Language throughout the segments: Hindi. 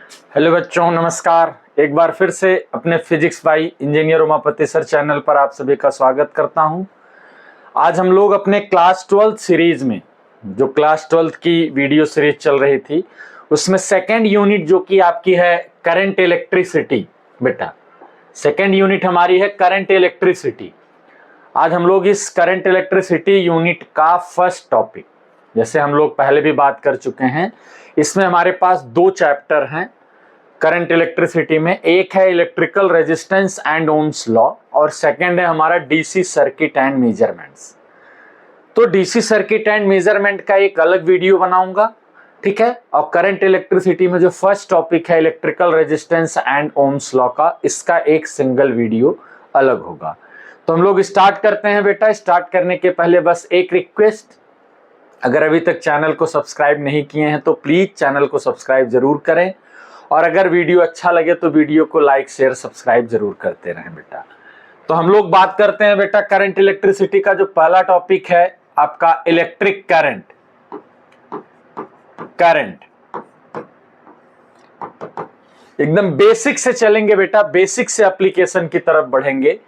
हेलो बच्चों, नमस्कार। एक बार फिर से अपने physics by engineer Umapati sir channel पर आप सभी का स्वागत करता हूं। आज हम लोग अपने क्लास 12 सीरीज में, जो क्लास 12 की वीडियो सीरीज चल रही थी, उसमें सेकेंड यूनिट जो कि आपकी है करंट इलेक्ट्रिसिटी। बेटा सेकेंड यूनिट हमारी है करंट इलेक्ट्रिसिटी। आज हम लोग इस करंट इलेक्ट्रिसिटी यूनिट का फर्स्ट टॉपिक, जैसे हम लोग पहले भी बात कर चुके हैं, इसमें हमारे पास दो चैप्टर हैं करंट इलेक्ट्रिसिटी में। एक है electrical resistance and Ohm's law और सेकंड है हमारा डीसी सर्किट एंड मेजरमेंट्स। तो डीसी सर्किट एंड मेजरमेंट का एक अलग वीडियो बनाऊंगा, ठीक है। और करंट इलेक्ट्रिसिटी में जो फर्स्ट टॉपिक है electrical resistance and ohms law का, इसका एक सिंगल वीडियो अलग होगा। तो हम लोग स्टार्ट करते हैं बेटा। स्टार्ट करने के पहले बस एक रिक्वेस्ट, अगर अभी तक चैनल को सब्सक्राइब नहीं किए हैं तो प्लीज चैनल को सब्सक्राइब जरूर करें, और अगर वीडियो अच्छा लगे तो वीडियो को लाइक शेयर सब्सक्राइब जरूर करते रहें बेटा। तो हम लोग बात करते हैं बेटा करंट इलेक्ट्रिसिटी का। जो पहला टॉपिक है आपका इलेक्ट्रिक करंट। करंट एकदम बेसिक से चलेंगे बेटा, बेसिक से एप्लीकेशन की तरफ बढ़ेंगे,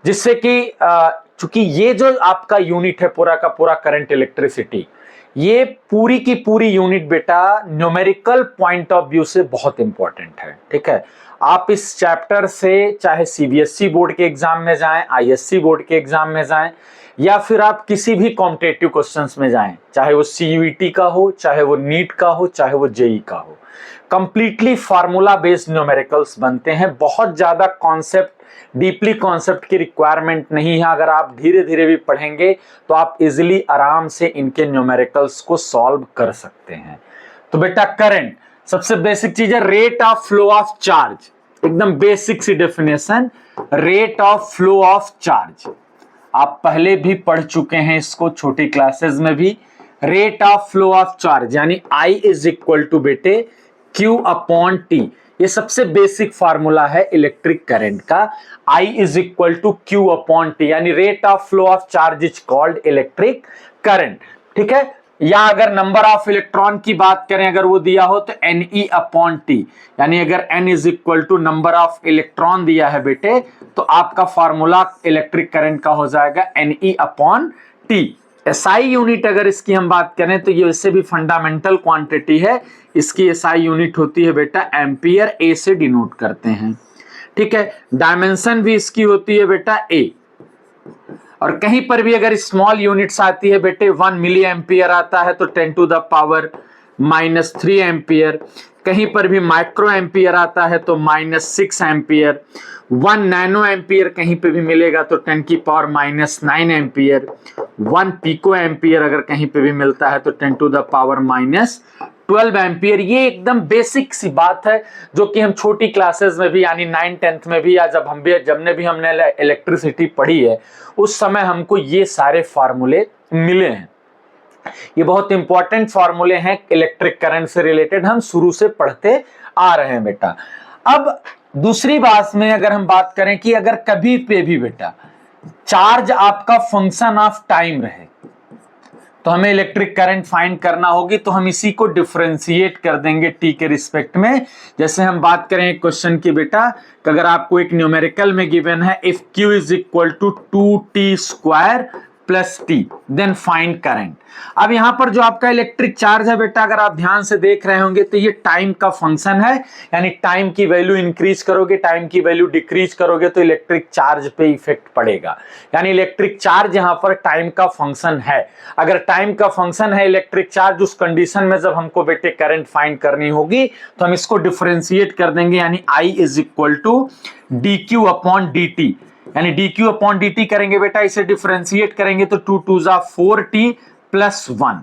जिससे कि चूंकि ये जो आपका यूनिट है पूरा का पूरा करंट इलेक्ट्रिसिटी, ये पूरी की पूरी यूनिट बेटा न्यूमेरिकल पॉइंट ऑफ व्यू से बहुत इंपॉर्टेंट है, ठीक है। आप इस चैप्टर से चाहे सीबीएसई बोर्ड के एग्जाम में जाएं, आईएससी बोर्ड के एग्जाम में जाएं, या फिर आप किसी भी कॉम्पिटिटिव क्वेश्चंस में जाएं, चाहे वो सीयूईटी का हो, चाहे वो नीट का हो, चाहे वो जेई का हो, कंप्लीटली फार्मूला बेस्ड न्यूमेरिकल्स बनते हैं। बहुत ज्यादा कॉन्सेप्ट, डीपली कॉन्सेप्ट की रिक्वायरमेंट नहीं है। अगर आप धीरे धीरे भी पढ़ेंगे तो आप इजिली आराम से इनके न्यूमेरिकल्स को सॉल्व कर सकते हैं। तो बेटा करंट सबसे बेसिक चीज है, rate of flow of charge. एकदम बेसिक सी definition, rate of flow of charge. आप पहले भी पढ़ चुके हैं इसको छोटी क्लासेस में भी। Rate of flow of charge यानी I इज इक्वल टू बेटे Q अपॉन T। ये सबसे बेसिक फार्मूला है इलेक्ट्रिक करंट का। I is equal to Q upon T, यानी rate of flow of charge is called electric current, ठीक है। या अगर नंबर ऑफ इलेक्ट्रॉन की बात करें, अगर वो दिया हो तो Ne अपॉन T, यानी अगर N is equal to number of electron दिया है बेटे, तो आपका फार्मूला इलेक्ट्रिक करंट का हो जाएगा Ne upon T। SI unit अगर इसकी हम बात करें तो ये इससे भी फंडामेंटल क्वांटिटी है। इसकी SI यूनिट होती है बेटा एम्पियर, A से डिनोट करते हैं, ठीक है। डायमेंशन भी इसकी होती है बेटा A। और कहीं पर भी अगर स्मॉल यूनिट्स आती है बेटे, 1 मिली एम्पियर आता है तो 10 टू द पावर -3 एम्पियर। कहीं पर भी माइक्रो एम्पियर आता है तो -6 एम्पियर। 1 नैनो एम्पियर कहीं पे भी मिलेगा तो 10 की पावर -9 एम्पियर। 1 पिको एम्पियर अगर कहीं पे भी मिलता है तो 10 टू द पावर -12 एम्पियर। ये एकदम बेसिक सी बात है जो कि हम छोटी क्लासेस में भी, यानी 9th-10th में भी, या हमने इलेक्ट्रिसिटी पढ़ी है उस समय हमको ये सारे फार्मूले मिले हैं। ये बहुत इंपॉर्टेंट फार्मूले हैं इलेक्ट्रिक करंट से रिलेटेड, हम शुरू से पढ़ते आ रहे हैं बेटा। अब दूसरी बात में अगर हम बात करें कि अगर कभी पे भी बेटा चार्ज आपका फंक्शन ऑफ टाइम रहे तो हमें इलेक्ट्रिक करंट फाइंड करना होगी, तो हम इसी को डिफरेंशिएट कर देंगे टी के रिस्पेक्ट में। जैसे हम बात करें एक क्वेश्चन की बेटा, कि अगर आपको एक न्यूमेरिकल में गिवन है if Q is equal to 2t square plus T, then find current. अब यहां पर जो आपका इलेक्ट्रिक चार्ज है बेटा, अगर आप ध्यान से देख रहे होंगे तो ये टाइम का फंक्शन है, यानी टाइम की वैल्यू इंक्रीज करोगे, टाइम की वैल्यू डिक्रीज करोगे तो इलेक्ट्रिक चार्ज पे इफेक्ट पड़ेगा। यानी इलेक्ट्रिक चार्ज यहां पर टाइम का फंक्शन है। अगर टाइम का फंक्शन है इलेक्ट्रिक चार्ज, उस कंडीशन में जब हमको बेटे करंट फाइंड करनी होगी तो हम इसको डिफरेंशिएट कर देंगे, यानी I is equal to dq upon dt। यानी dq अपॉन dt करेंगे बेटा, इसे डिफरेंशिएट करेंगे तो 2 2 जा 4t प्लस 1,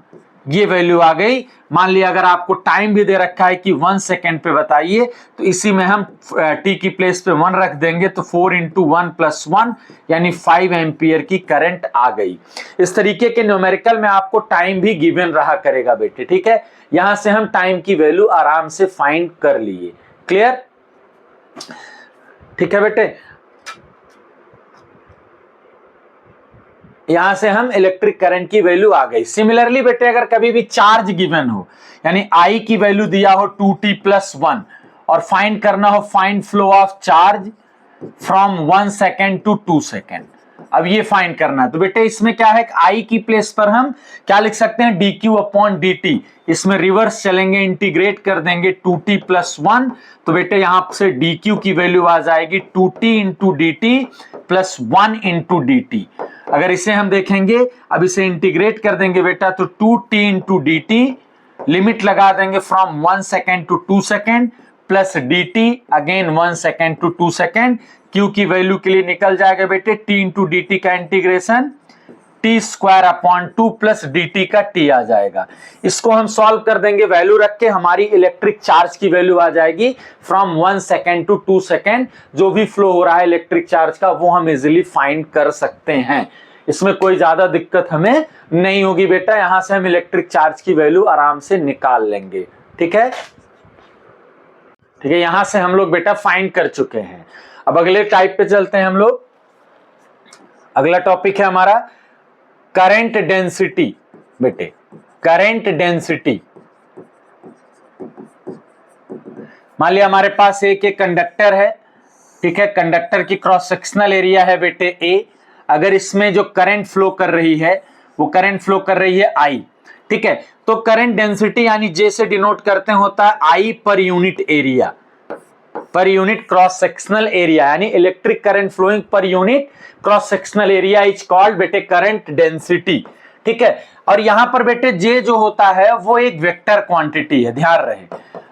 ये वैल्यू आ गई। मान लिया अगर आपको टाइम भी दे रखा है कि 1 सेकेंड पे बताइए, तो इसी में हम t की प्लेस पे 1 रख देंगे तो 4 इंटू 1 प्लस 1 यानी 5 एम्पियर की करंट आ गई। इस तरीके के न्यूमेरिकल में आपको टाइम भी गिवन रहा करेगा बेटे, ठीक है। यहां से हम टाइम की वैल्यू आराम से फाइंड कर लिए। क्लियर, ठीक है बेटे। यहां से हम इलेक्ट्रिक करंट की वैल्यू आ गई। सिमिलरली बेटे अगर कभी भी चार्ज गिवन हो, यानी I की वैल्यू दिया हो 2t प्लस 1 और फाइंड करना हो find flow of charge from 1 second to 2 second. अब ये फाइंड करना है, तो बेटे इसमें क्या है, आई की प्लेस पर हम क्या लिख सकते हैं, D Q upon D T. इसमें रिवर्स चलेंगे, इंटीग्रेट कर देंगे 2t प्लस 1, तो बेटे यहां से डी क्यू की वैल्यू आ जाएगी 2t into D T plus 1 into D T. अगर इसे हम देखेंगे, अब इसे इंटीग्रेट कर देंगे बेटा, तो 2t into D T, limit लगा देंगे from 1 second to 2 second, plus D T again 1 second to 2 second. Q की वैल्यू के लिए निकल जाएगा बेटे t इंटू डी टी का integration T square upon 2 plus D T का t आ जाएगा। इसको हम सॉल्व कर देंगे, वैल्यू रख के हमारी इलेक्ट्रिक चार्ज की वैल्यू आ जाएगी फ्रॉम 1 सेकेंड टू 2 सेकेंड। जो भी फ्लो हो रहा है इलेक्ट्रिक चार्ज का वो हम इजिली फाइंड कर सकते हैं, इसमें कोई ज्यादा दिक्कत हमें नहीं होगी बेटा। यहां से हम इलेक्ट्रिक चार्ज की वैल्यू आराम से निकाल लेंगे। ठीक है, ठीक है, यहां से हम लोग बेटा फाइंड कर चुके हैं। अब अगले टाइप पे चलते हैं हम लोग। अगला टॉपिक है हमारा करंट डेंसिटी। बेटे करंट डेंसिटी, मान लिया हमारे पास एक कंडक्टर है, ठीक है, कंडक्टर की क्रॉस सेक्शनल एरिया है बेटे ए। अगर इसमें जो करंट फ्लो कर रही है वो करंट फ्लो कर रही है आई, ठीक है, तो करंट डेंसिटी यानी जे से डिनोट करते हैं होता है I per unit area, per unit cross sectional area, यानी electric current flowing per unit cross sectional area is called बेटे करंट डेंसिटी। ठीक है, और यहां पर बेटे जे जो होता है वो एक वेक्टर क्वांटिटी है, ध्यान रहे।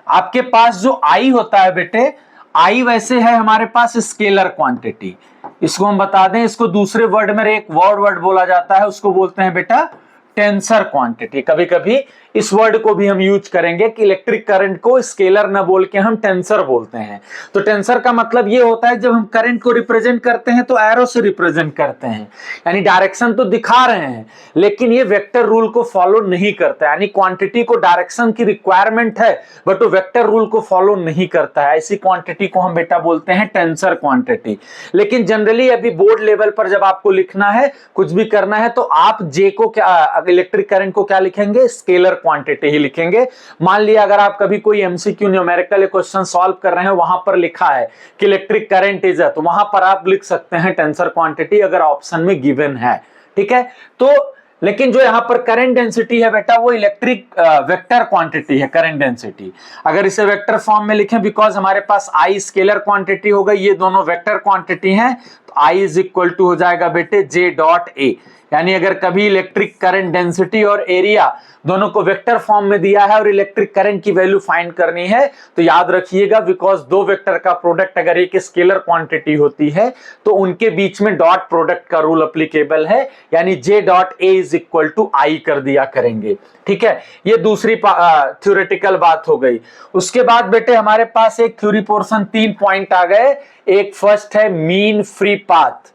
आपके पास जो आई होता है बेटे, आई वैसे है हमारे पास स्केलर क्वांटिटी। इसको हम बता दें, इसको दूसरे वर्ड में एक वर्ड बोला जाता है, उसको बोलते हैं बेटा टेंसर क्वांटिटी। कभी कभी इस वर्ड को भी हम यूज करेंगे कि इलेक्ट्रिक करंट को स्केलर न बोल के हम टेंसर बोलते हैं। तो टेंसर का मतलब ये होता है जब हम करंट को रिप्रेजेंट करते हैं तो एरो से रिप्रेजेंट करते हैं, यानी डायरेक्शन तो दिखा रहे हैं लेकिन ये वेक्टर रूल को फॉलो नहीं करता, यानी क्वांटिटी को डायरेक्शन की रिक्वायरमेंट है बट वो वेक्टर रूल को फॉलो नहीं करता है। ऐसी क्वांटिटी को हम बेटा बोलते हैं टेंसर क्वांटिटी। लेकिन जनरली अभी बोर्ड लेवल पर जब आपको लिखना है, कुछ भी करना है, तो आप जे को क्या, इलेक्ट्रिक करंट को क्या लिखेंगे, स्केलर क्वांटिटी ही लिखेंगे। मान लिया अगर आप कभी कोई एमसीक्यू न्यूमेरिकल क्वेश्चन सॉल्व कर रहे हैं, वहां पर लिखा है कि इलेक्ट्रिक करंट इज, तो वहां पर आप लिख सकते हैं टेंसर क्वांटिटी अगर ऑप्शन में गिवन है। ठीक है, तो लेकिन जो यहां पर करंट डेंसिटी है बेटा वो इलेक्ट्रिक वेक्टर क्वांटिटी है करंट डेंसिटी। अगर इसे वेक्टर फॉर्म में लिखें, बिकॉज हमारे पास आई स्केलर क्वांटिटी हो गई, ये दोनों वेक्टर क्वांटिटी हैं, तो आई इज इक्वल टू हो जाएगा बेटे जे डॉट ए। यानी अगर कभी इलेक्ट्रिक करंट डेंसिटी और एरिया दोनों को वेक्टर फॉर्म में दिया है और इलेक्ट्रिक करंट की वैल्यू फाइंड करनी है, तो याद रखिएगा बिकॉज दो वेक्टर का प्रोडक्ट अगर एक स्केलर क्वांटिटी होती है तो उनके बीच में डॉट प्रोडक्ट का रूल एप्लीकेबल है, यानी J dot A is equal to I कर दिया करेंगे। ठीक है, ये दूसरी थ्योरेटिकल बात हो गई। उसके बाद बेटे हमारे पास एक थ्योरी पोर्शन 3 पॉइंट आ गए। एक फर्स्ट है mean free path,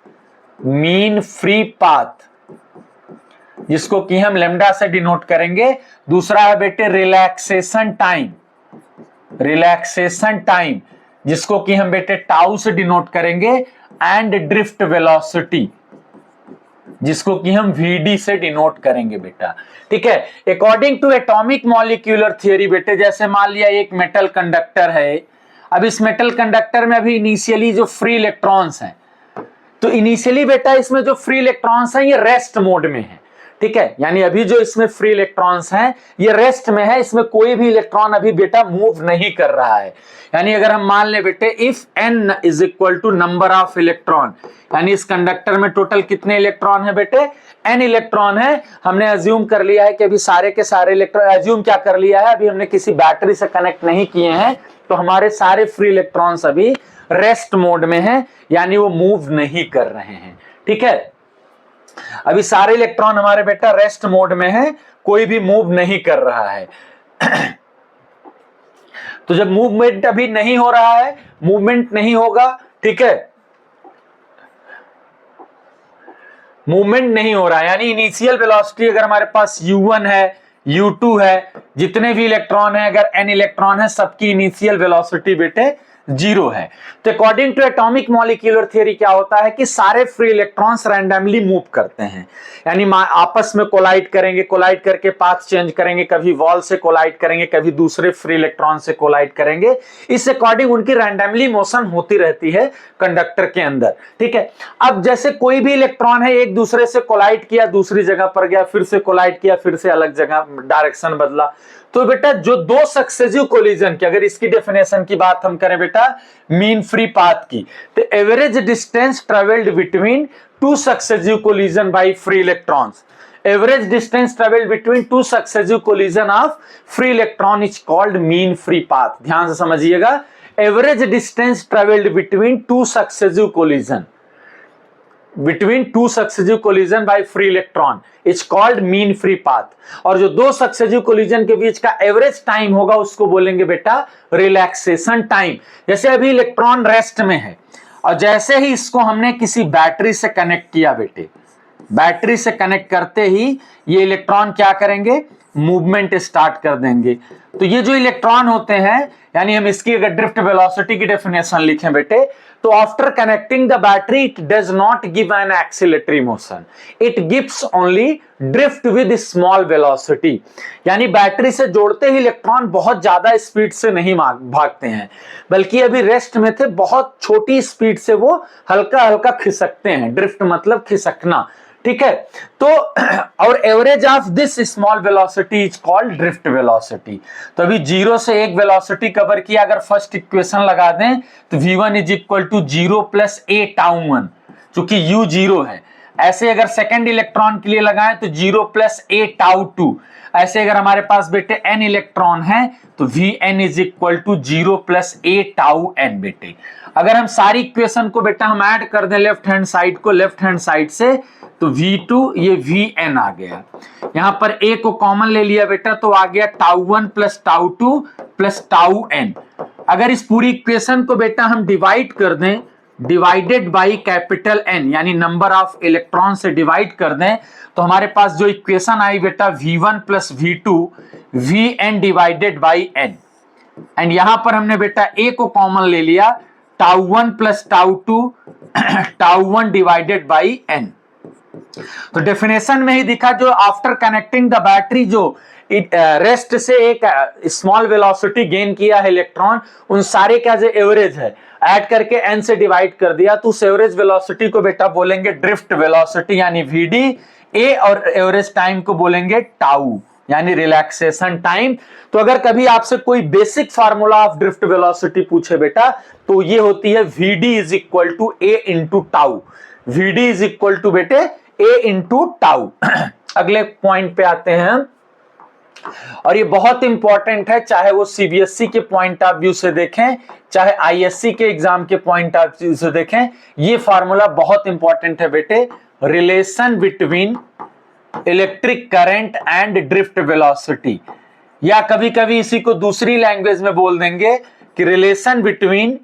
mean free path जिसको कि हम लेमडा से डिनोट करेंगे। दूसरा है बेटे रिलैक्सेशन टाइम, रिलैक्सेशन टाइम जिसको कि हम बेटे टाउ से डिनोट करेंगे। एंड ड्रिफ्ट वेलोसिटी जिसको कि हम वीडी से डिनोट करेंगे बेटा। ठीक है, according to atomic molecular theory बेटे, जैसे मान लिया एक मेटल कंडक्टर है, अब इस मेटल कंडक्टर में अभी इनिशियली जो फ्री इलेक्ट्रॉन्स हैं, तो इनिशियली बेटा इसमें जो फ्री इलेक्ट्रॉन्स हैं ये रेस्ट मोड में है। ठीक है, यानी अभी जो इसमें फ्री इलेक्ट्रॉन्स हैं ये रेस्ट में है, इसमें कोई भी इलेक्ट्रॉन अभी बेटा मूव नहीं कर रहा है। यानी अगर हम मान ले बेटे if n is equal to number of electron, यानी इस कंडक्टर में टोटल कितने इलेक्ट्रॉन है बेटे, n इलेक्ट्रॉन है। हमने अज्यूम कर लिया है कि अभी सारे के सारे इलेक्ट्रॉन, अज्यूम क्या कर लिया है, अभी हमने किसी बैटरी से कनेक्ट नहीं किए हैं, तो हमारे सारे फ्री इलेक्ट्रॉन्स अभी रेस्ट मोड में है, यानी वो मूव नहीं कर रहे हैं। ठीक है, अभी सारे इलेक्ट्रॉन हमारे बेटा रेस्ट मोड में है, कोई भी मूव नहीं कर रहा है। तो जब मूवमेंट अभी नहीं हो रहा है, मूवमेंट नहीं होगा, ठीक है, मूवमेंट नहीं हो रहा है, यानी इनिशियल वेलोसिटी अगर हमारे पास u1 है, u2 है, जितने भी इलेक्ट्रॉन है, अगर n इलेक्ट्रॉन है, सबकी इनिशियल वेलोसिटी बेटे जीरो है। तो according to atomic molecular theory क्या होता है कि सारे फ्री इलेक्ट्रॉन्स रैंडमली मूव करते हैं, यानी आपस में कोलाइड करेंगे, कोलाइड करके पाथ चेंज करेंगे, कभी वॉल से कोलाइड करेंगे, कभी दूसरे फ्री इलेक्ट्रॉन से कोलाइड करेंगे। इस अकॉर्डिंग उनकी रैंडमली मोशन होती रहती है कंडक्टर के अंदर, ठीक है। अब जैसे कोई भी इलेक्ट्रॉन है, एक दूसरे से कोलाइड किया, दूसरी जगह पर गया, फिर से कोलाइड किया, फिर से अलग जगह डायरेक्शन बदला, तो बेटा जो दो सक्सेसिव कोलिजन की, अगर इसकी डेफिनेशन की बात हम करें बेटा मीन फ्री पाथ की, तो average distance travelled between two successive collision by free electrons, average distance travelled between two successive collision of free electron is called mean free path. ध्यान से समझिएगा, average distance travelled between two successive collision, between two successive collision by free electron is called mean free path। और जो दो सक्सेसिव कोलिजन के बीच का एवरेज टाइम होगा उसको बोलेंगे बेटा रिलैक्सेशन टाइम। जैसे अभी इलेक्ट्रॉन रेस्ट में है और जैसे ही इसको हमने किसी बैटरी से कनेक्ट किया बेटे, बैटरी से कनेक्ट करते ही ये इलेक्ट्रॉन क्या करेंगे, मूवमेंट स्टार्ट कर देंगे। तो ये जो इलेक्ट्रॉन होते हैं, यानी हम इसकी अगर ड्रिफ्ट वेलोसिटी की डेफिनेशन लिखें बेटे, तो after connecting the battery it does not give an acceleratory motion, it gives only drift with small velocity. यानी बैटरी से जोड़ते ही इलेक्ट्रॉन बहुत ज्यादा स्पीड से नहीं भागते हैं, बल्कि अभी रेस्ट में थे, बहुत छोटी स्पीड से वो हल्का हल्का खिसकते हैं। ड्रिफ्ट मतलब खिसकना, ठीक है। तो और average of this small velocity is called drift velocity. तो अभी जीरो से एक वेलोसिटी कवर किया, अगर फर्स्ट इक्वेशन लगा दें तो v1 is equal to zero plus A tau one, चूंकि u जीरो है। ऐसे अगर सेकेंड इलेक्ट्रॉन के लिए लगाएं तो zero plus A tau two. ऐसे अगर हमारे पास बेटे n इलेक्ट्रॉन है तो vn is equal to zero plus A tau n बेटे। अगर हम सारी इक्वेशन को बेटा हम ऐड कर दें लेफ्ट हैंड साइड को लेफ्ट हैंड साइड से, तो v2 ये vn आ गया। यहां पर a को कॉमन ले लिया बेटा, तो आ गया tau one plus tau two plus tau n। अगर इस पूरी इक्वेशन को बेटा हम डिवाइड कर दें, डिवाइडेड बाई कैपिटल N, यानी नंबर ऑफ इलेक्ट्रॉन से डिवाइड कर दें, तो हमारे पास जो इक्वेशन आई बेटा v1 प्लस v2 vn divided by n। And यहां पर हमने बेटा a को कॉमन ले लिया, tau one plus tau two tau one divided by n। तो डेफिनेशन में ही दिखा, जो आफ्टर कनेक्टिंग द बैटरी जो रेस्ट से एक स्मॉल वेलोसिटी गेन किया है इलेक्ट्रॉन, उन सारे का जो एवरेज है ऐड करके n से डिवाइड कर दिया, तो उस एवरेज वेलोसिटी को बेटा बोलेंगे ड्रिफ्ट वेलोसिटी यानी vd a, और एवरेज टाइम को बोलेंगे टाउ यानी रिलैक्सेशन टाइम। तो अगर कभी आपसे कोई basic formula of drift velocity पूछे बेटा, तो ये होती है vd is equal to a into tau. vd is equal to बेटे a इंटू टाउ। अगले पॉइंट पे आते हैं, और ये बहुत इंपॉर्टेंट है, चाहे वो सीबीएसई के पॉइंट ऑफ व्यू से देखें, चाहे आईएससी के एग्जाम के पॉइंट ऑफ व्यू से देखें, ये फार्मूला बहुत इंपॉर्टेंट है बेटे। Relation between electric current and drift velocity, या कभी कभी इसी को दूसरी लैंग्वेज में बोल देंगे कि relation between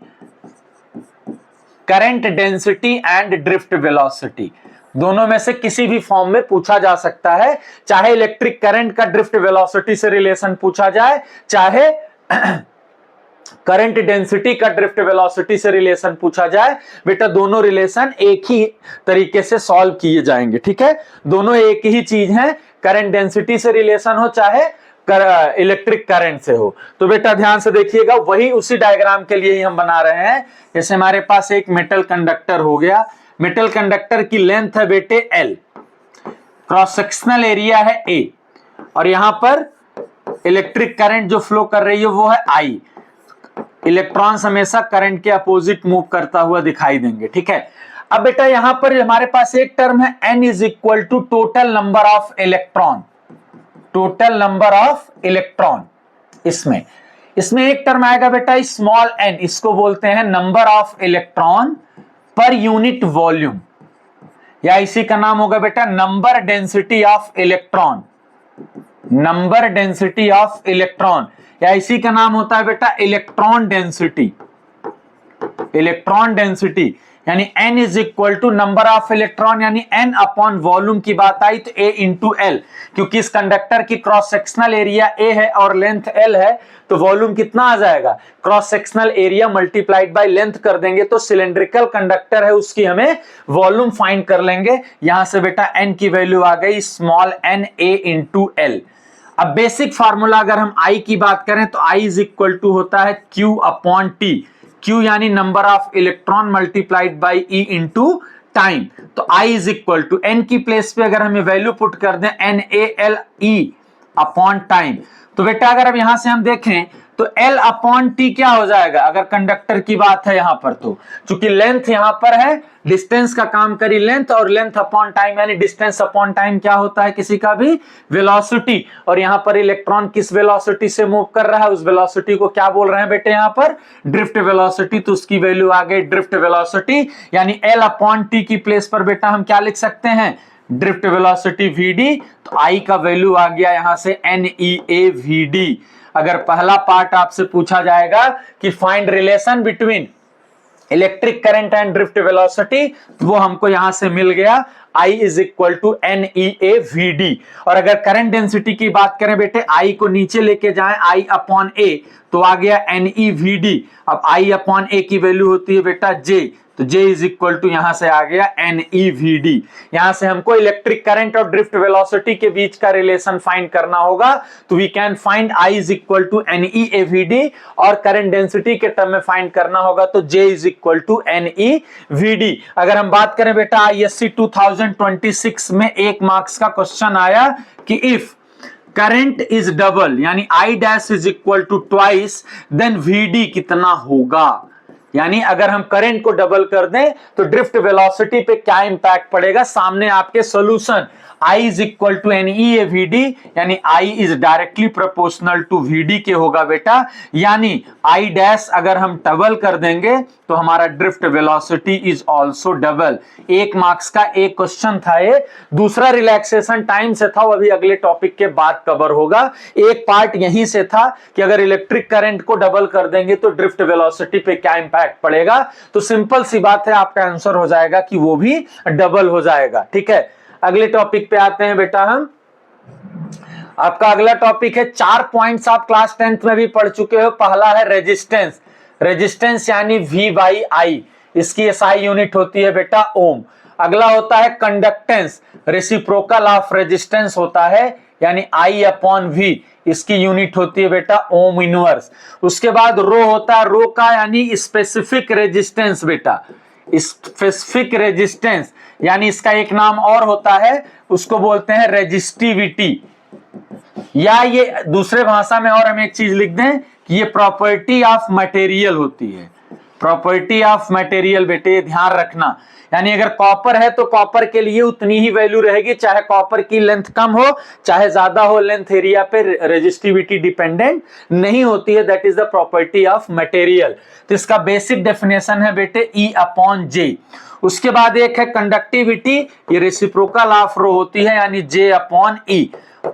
current density and drift velocity. दोनों में से किसी भी फॉर्म में पूछा जा सकता है, चाहे इलेक्ट्रिक करंट का ड्रिफ्ट वेलोसिटी से रिलेशन पूछा जाए, चाहे करंट डेंसिटी का ड्रिफ्ट वेलोसिटी से रिलेशन पूछा जाए, बेटा दोनों रिलेशन एक ही तरीके से सॉल्व किए जाएंगे, ठीक है। दोनों एक ही चीज है, करंट डेंसिटी से रिलेशन हो चाहे इलेक्ट्रिक करंट से हो। तो बेटा ध्यान से देखिएगा, वही उसी डायग्राम के लिए ही हम बना रहे हैं। जैसे हमारे पास एक मेटल कंडक्टर हो गया, मेटल कंडक्टर की लेंथ है बेटे L, क्रॉस सेक्शनल एरिया है A, और यहां पर इलेक्ट्रिक करंट जो फ्लो कर रही है वो है I। इलेक्ट्रॉन्स हमेशा करंट के अपोजिट मूव करता हुआ दिखाई देंगे, ठीक है। अब बेटा यहां पर हमारे पास एक टर्म है n is equal to total number of electron, total number of electron. इसमें एक टर्म आएगा बेटा स्मॉल n, इसको बोलते हैं number of electron per unit volume, या इसी का नाम होगा बेटा number density of electron, number density of electron, या इसी का नाम होता है बेटा इलेक्ट्रॉन डेंसिटी, इलेक्ट्रॉन डेंसिटी। यानी n is equal to number of electron, यानी n अपॉन वॉल्यूम की बात आई तो a इंटू एल, क्योंकि इस कंडक्टर की क्रॉस सेक्शनल एरिया a है और लेंथ l है, तो वॉल्यूम कितना आ जाएगा, cross sectional area multiplied by length कर देंगे तो सिलेंड्रिकल कंडक्टर है उसकी हमें वॉल्यूम फाइंड कर लेंगे। यहां से बेटा n की वैल्यू आ गई small n a into L. अब बेसिक फार्मूला अगर हम I की बात करें तो I इज इक्वल टू होता है Q अपॉन T, Q यानी number of electron multiplied by E into time. तो I is equal to N की प्लेस पे अगर हमें वैल्यू पुट कर दें NaLe अपॉन टाइम, तो बेटा अगर अब यहां से हम देखें तो L अपॉन T क्या हो जाएगा अगर कंडक्टर की बात है यहां पर, तो चूंकि लेंथ यहां पर है, डिस्टेंस का काम करी लेंथ, और लेंथ अपॉन टाइम यानी डिस्टेंस अपॉन टाइम क्या होता है किसी का भी, वेलोसिटी। और यहां पर इलेक्ट्रॉन किस वेलोसिटी से मूव कर रहा है, उस वेलोसिटी को क्या बोल रहे हैं बेटे यहां पर, ड्रिफ्ट वेलोसिटी। तो उसकी वैल्यू आ गई ड्रिफ्ट वेलोसिटी, यानी L अपॉन T की प्लेस पर बेटा हम क्या लिख सकते हैं, ड्रिफ्ट वेलोसिटी Vd। तो I का वैल्यू आ गया यहां से NeA Vd। अगर पहला पार्ट आपसे पूछा जाएगा कि find relation between electric current and drift velocity, तो वो हमको यहां से मिल गया I is equal to NeA Vd। और अगर करंट डेंसिटी की बात करें बेटे, I को नीचे लेके जाएं I अपॉन A, तो आ गया Ne Vd। अब I अपॉन A की वैल्यू होती है बेटा J, तो J इज इक्वल टू यहां से आ गया Ne Vd। यहां से हमको इलेक्ट्रिक करंट और ड्रिफ्ट वेलोसिटी के बीच का रिलेशन फाइंड करना होगा, तो we can find I is equal to NeA Vd, और करंट डेंसिटी के टर्म में फाइंड करना होगा तो J is equal to Ne Vd। अगर हम बात करें बेटा ISC 2026 में 1 मार्क्स का क्वेश्चन आया कि इफ करंट इज डबल यानी I dash is equal to twice, then Vd कितना होगा। यानी अगर हम करंट को डबल कर दें तो ड्रिफ्ट वेलोसिटी पे क्या इंपैक्ट पड़ेगा, सामने आपके solution I is equal to NeA Vd, यानी I is directly proportional to Vd के होगा बेटा। यानी I डैश अगर हम डबल कर देंगे तो हमारा drift velocity is also double. 1 marks का एक क्वेश्चन था ये। दूसरा रिलैक्सेशन टाइम से था, वो अभी अगले टॉपिक के बाद कवर होगा। एक पार्ट यहीं से था कि अगर इलेक्ट्रिक करंट को डबल कर देंगे तो ड्रिफ्ट वेलोसिटी पे क्या इंपैक्ट पड़ेगा, तो सिंपल सी बात है आपका आंसर हो जाएगा कि वो भी डबल हो जाएगा। ठीक है, अगले टॉपिक पे आते हैं बेटा हम। आपका अगला टॉपिक है, 4 पॉइंट्स आप क्लास 10th में भी पढ़ चुके हो। पहला है रेजिस्टेंस, रेजिस्टेंस यानी V बाई I, इसकी SI यूनिट होती है बेटा ओम। अगला होता है कंडक्टेंस, रेसिप्रोकल ऑफ रेजिस्टेंस होता है यानी I अपॉन V, इसकी यूनिट होती है बेटा ओम इनवर्स। उसके बाद रो होता है, रो का यानी स्पेसिफिक रेजिस्टेंस बेटा, स्पेसिफिक रेजिस्टेंस यानी इसका एक नाम और होता है, उसको बोलते हैं रेजिस्टिविटी, या ये दूसरे भाषा में और हम एक चीज लिख दें कि ये प्रॉपर्टी ऑफ मटेरियल होती है। प्रॉपर्टी ऑफ मटेरियल बेटे ये ध्यान रखना, यानी अगर कॉपर है तो कॉपर के लिए उतनी ही वैल्यू रहेगी, चाहे कॉपर की लेंथ कम हो चाहे ज्यादा हो, लेंथ एरिया पे रेजिस्टिविटी डिपेंडेंट नहीं होती है। That is the property of material. तो इसका बेसिक डेफिनेशन है बेटे E अपॉन J। उसके बाद एक है कंडक्टिविटी, ये रेसिप्रोकल ऑफ रो होती है यानी J अपॉन E।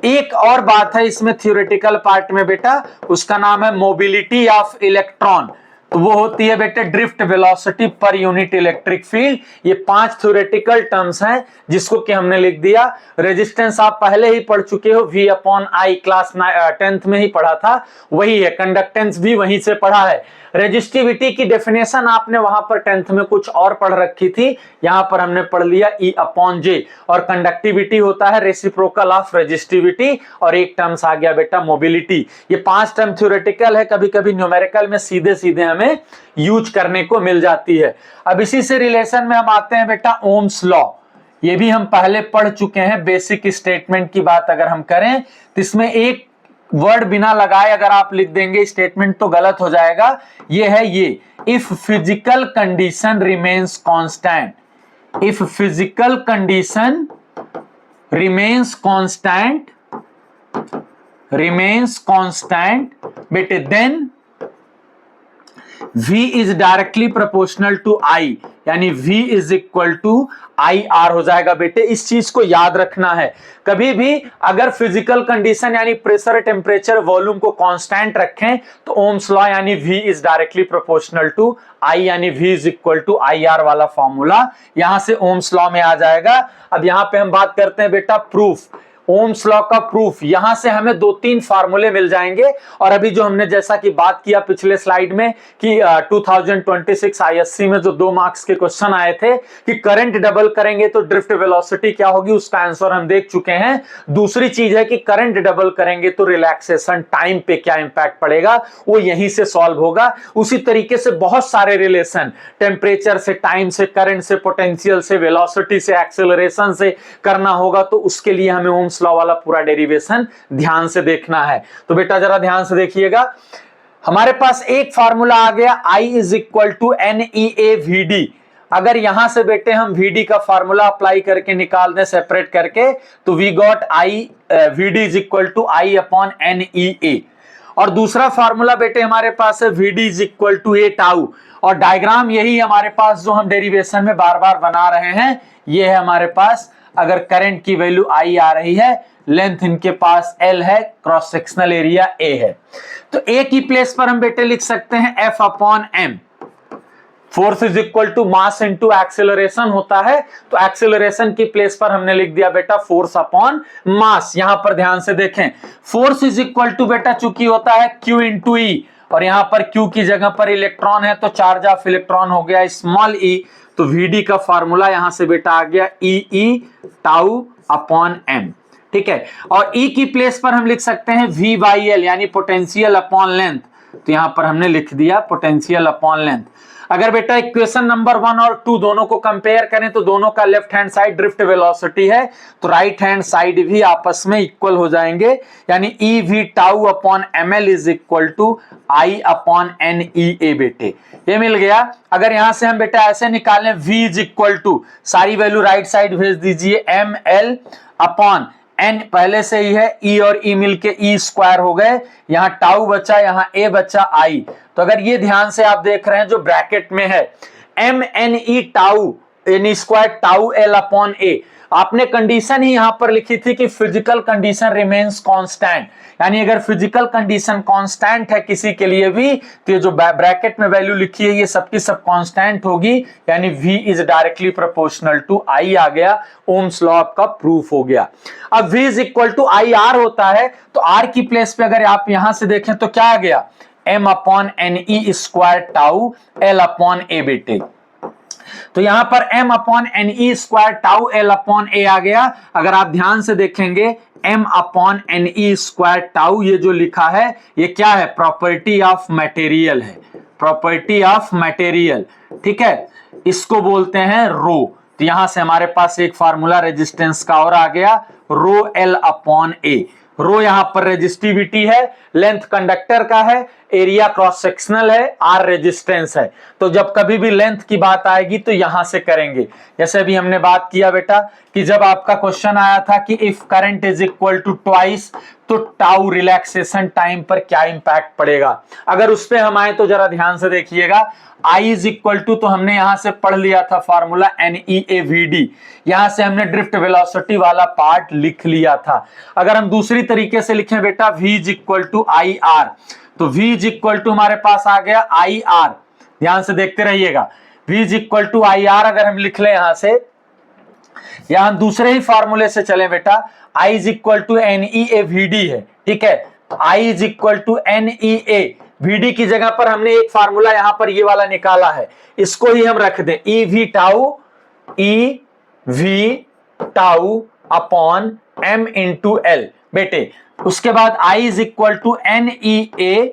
एक और बात है इसमें थ्योरेटिकल पार्ट में बेटा, उसका नाम है मोबिलिटी ऑफ इलेक्ट्रॉन, तो वो होती है बेटे drift velocity per unit electric field. ये 5 थ्योरेटिकल टर्म्स हैं जिसको कि हमने लिख दिया। रेजिस्टेंस आप पहले ही पढ़ चुके हो, V upon I class 10th में ही पढ़ा था, वही है। कंडक्टेंस भी वहीं से पढ़ा है। रेजिस्टिविटी की डेफिनेशन आपने वहां पर 10th में कुछ और पढ़ रखी थी, यहां पर हमने पढ़ लिया E अपॉन J। और कंडक्टिविटी होता है रेसिप्रोकल ऑफ रेजिस्टिविटी, और एक टर्म्स आ गया बेटा मोबिलिटी। ये 5 टर्म थ्योरेटिकल है, कभी कभी न्यूमेरिकल में सीधे सीधे हमें यूज करने को मिल जाती है। अब इसी से रिलेशन में हम आते हैं बेटा ओम्स लॉ, ये भी हम पहले पढ़ चुके हैं। बेसिक स्टेटमेंट की बात अगर हम करें तो इसमें एक वर्ड बिना लगाए अगर आप लिख देंगे स्टेटमेंट तो गलत हो जाएगा। ये है ये, if physical condition remains constant, if physical condition remains constant, remains constant बेटे, then V is directly proportional to I, यानी V is equal to IR हो जाएगा बेटे। इस चीज को याद रखना है, कभी भी अगर फिजिकल कंडीशन यानी प्रेशर, टेम्परेचर, वॉल्यूम को कांस्टेंट रखें तो ओम्स लॉ यानी V is directly proportional to I, यानी V is equal to IR वाला फॉर्मूला यहां से ओम्स लॉ में आ जाएगा। अब यहां पे हम बात करते हैं बेटा प्रूफ, ओम्स लॉ का प्रूफ। यहां से हमें 2-3 फार्मूले मिल जाएंगे, और अभी जो हमने जैसा कि बात किया पिछले स्लाइड में कि 2026 आईएससी में जो 2 मार्क्स के क्वेश्चन आए थे कि करंट डबल करेंगे तो ड्रिफ्ट वेलोसिटी क्या होगी, उसका आंसर हम देख चुके हैं। दूसरी चीज है कि करंट डबल करेंगे तो रिलैक्सेशन टाइम पे क्या इंपैक्ट पड़ेगा, वो यहीं से सॉल्व होगा। उसी तरीके से बहुत सारे रिलेशन, टेम्परेचर से, टाइम से, करंट से, पोटेंशियल से, वेलोसिटी से, एक्सेलरेशन से करना होगा, तो उसके लिए हमें ओम्स लॉ वाला पूरा डेरिवेशन ध्यान से देखना है। तो बेटा जरा ध्यान से देखिएगा, हमारे पास एक फार्मूला आ गया I is equal to NEA/VD। अगर यहां से बेटे हम VD का फार्मूला अप्लाई करके निकाल दें सेपरेट करके, तो we got VD is equal to I upon NEA। और दूसरा फार्मूला बेटे हमारे पास है VD is equal to A tau, और डायग्राम यही हमारे पास जो हम डेरिवेशन में बार बार बना रहे हैं, ये है हमारे पास। अगर करंट की वैल्यू I आ रही है, लेंथ इनके पास L है, क्रॉस सेक्शनल एरिया A है, तो A की प्लेस पर हम बेटे लिख सकते हैं F upon M। Force is equal to mass into acceleration होता है, तो एक्सेलरेशन की प्लेस पर हमने लिख दिया बेटा फोर्स अपॉन मास। यहां पर ध्यान से देखें, फोर्स इज इक्वल टू बेटा चूंकि होता है Q इंटू E, और यहां पर Q की जगह पर इलेक्ट्रॉन है तो चार्ज ऑफ इलेक्ट्रॉन हो गया स्मॉल e, तो VD का फार्मूला यहां से बेटा आ गया E टाउ अपॉन M, ठीक है। और E की प्लेस पर हम लिख सकते हैं V/L यानी पोटेंशियल अपॉन लेंथ, तो यहां पर हमने लिख दिया पोटेंशियल अपॉन लेंथ। अगर बेटा इक्वेशन नंबर 1 और 2 दोनों को कंपेयर करें तो दोनों का left hand side drift velocity है, तो राइट हैंड साइड भी आपस में इक्वल हो जाएंगे, यानी EV tau upon ML is equal to I upon NEA बेटे, ये मिल गया। अगर यहां से हम बेटा ऐसे निकालें V इज इक्वल टू, सारी वैल्यू राइट साइड भेज दीजिए, ML अपॉन N पहले से ही है, E और E मिलके E स्क्वायर हो गए, यहां टाउ बचा, यहां A बचा I। तो अगर ये ध्यान से आप देख रहे हैं जो ब्रैकेट में है MNE tau N square tau L upon A, आपने कंडीशन ही यहां पर लिखी थी कि फिजिकल कंडीशन रिमेन्स कांस्टेंट, यानी अगर फिजिकल कंडीशन कांस्टेंट है किसी के लिए भी, तो ये जो ब्रैकेट में वैल्यू लिखी है ये सबकी सब कांस्टेंट होगी, यानी V is directly proportional to I आ गया, ओम्स लॉ का प्रूफ हो गया। अब V is equal to IR होता है, तो R की प्लेस पे अगर आप यहां से देखें तो क्या आ गया, M upon NE square tau L upon A बेटे। तो यहां पर M upon NE square tau L upon A आ गया। अगर आप ध्यान से देखेंगे M upon NE square tau, ये जो लिखा है ये क्या है, प्रॉपर्टी ऑफ मटेरियल है, प्रॉपर्टी ऑफ मटेरियल, ठीक है, इसको बोलते हैं रो। तो यहां से हमारे पास एक फार्मूला रेजिस्टेंस का और आ गया, रो L अपॉन A। रो यहां पर रेजिस्टिविटी है, लेंथ कंडक्टर का है, एरिया क्रॉस सेक्शनल है, आर रेजिस्टेंस है। तो जब कभी भी लेंथ की बात आएगी तो यहां से करेंगे, जैसे अभी हमने बात किया बेटा कि जब आपका क्वेश्चन आया था कि if current is equal to twice, तो टाउ रिलैक्सेशन टाइम पर क्या इंपैक्ट पड़ेगा। अगर उस पे हम आए तो जरा ध्यान से देखिएगा, I इज इक्वल टू, तो हमने यहां से पढ़ लिया था फार्मूला NEA/VD, यहां से हमने ड्रिफ्ट वेलोसिटी वाला पार्ट लिख लिया था। अगर हम दूसरी तरीके से लिखें बेटा V is equal to IR, तो V इज इक्वल टू हमारे पास आ गया IR, ध्यान से देखते रहिएगा, V is equal to IR अगर हम लिख लें यहां से, यहां दूसरे ही फार्मूले से चले बेटा, I is equal to NEA/VD है, ठीक है, तो I is equal to NEA/VD की जगह पर हमने एक फार्मूला यहां पर ये वाला निकाला है, इसको ही हम रख दें EV tau upon M into L बेटे। उसके बाद I is equal to NEA,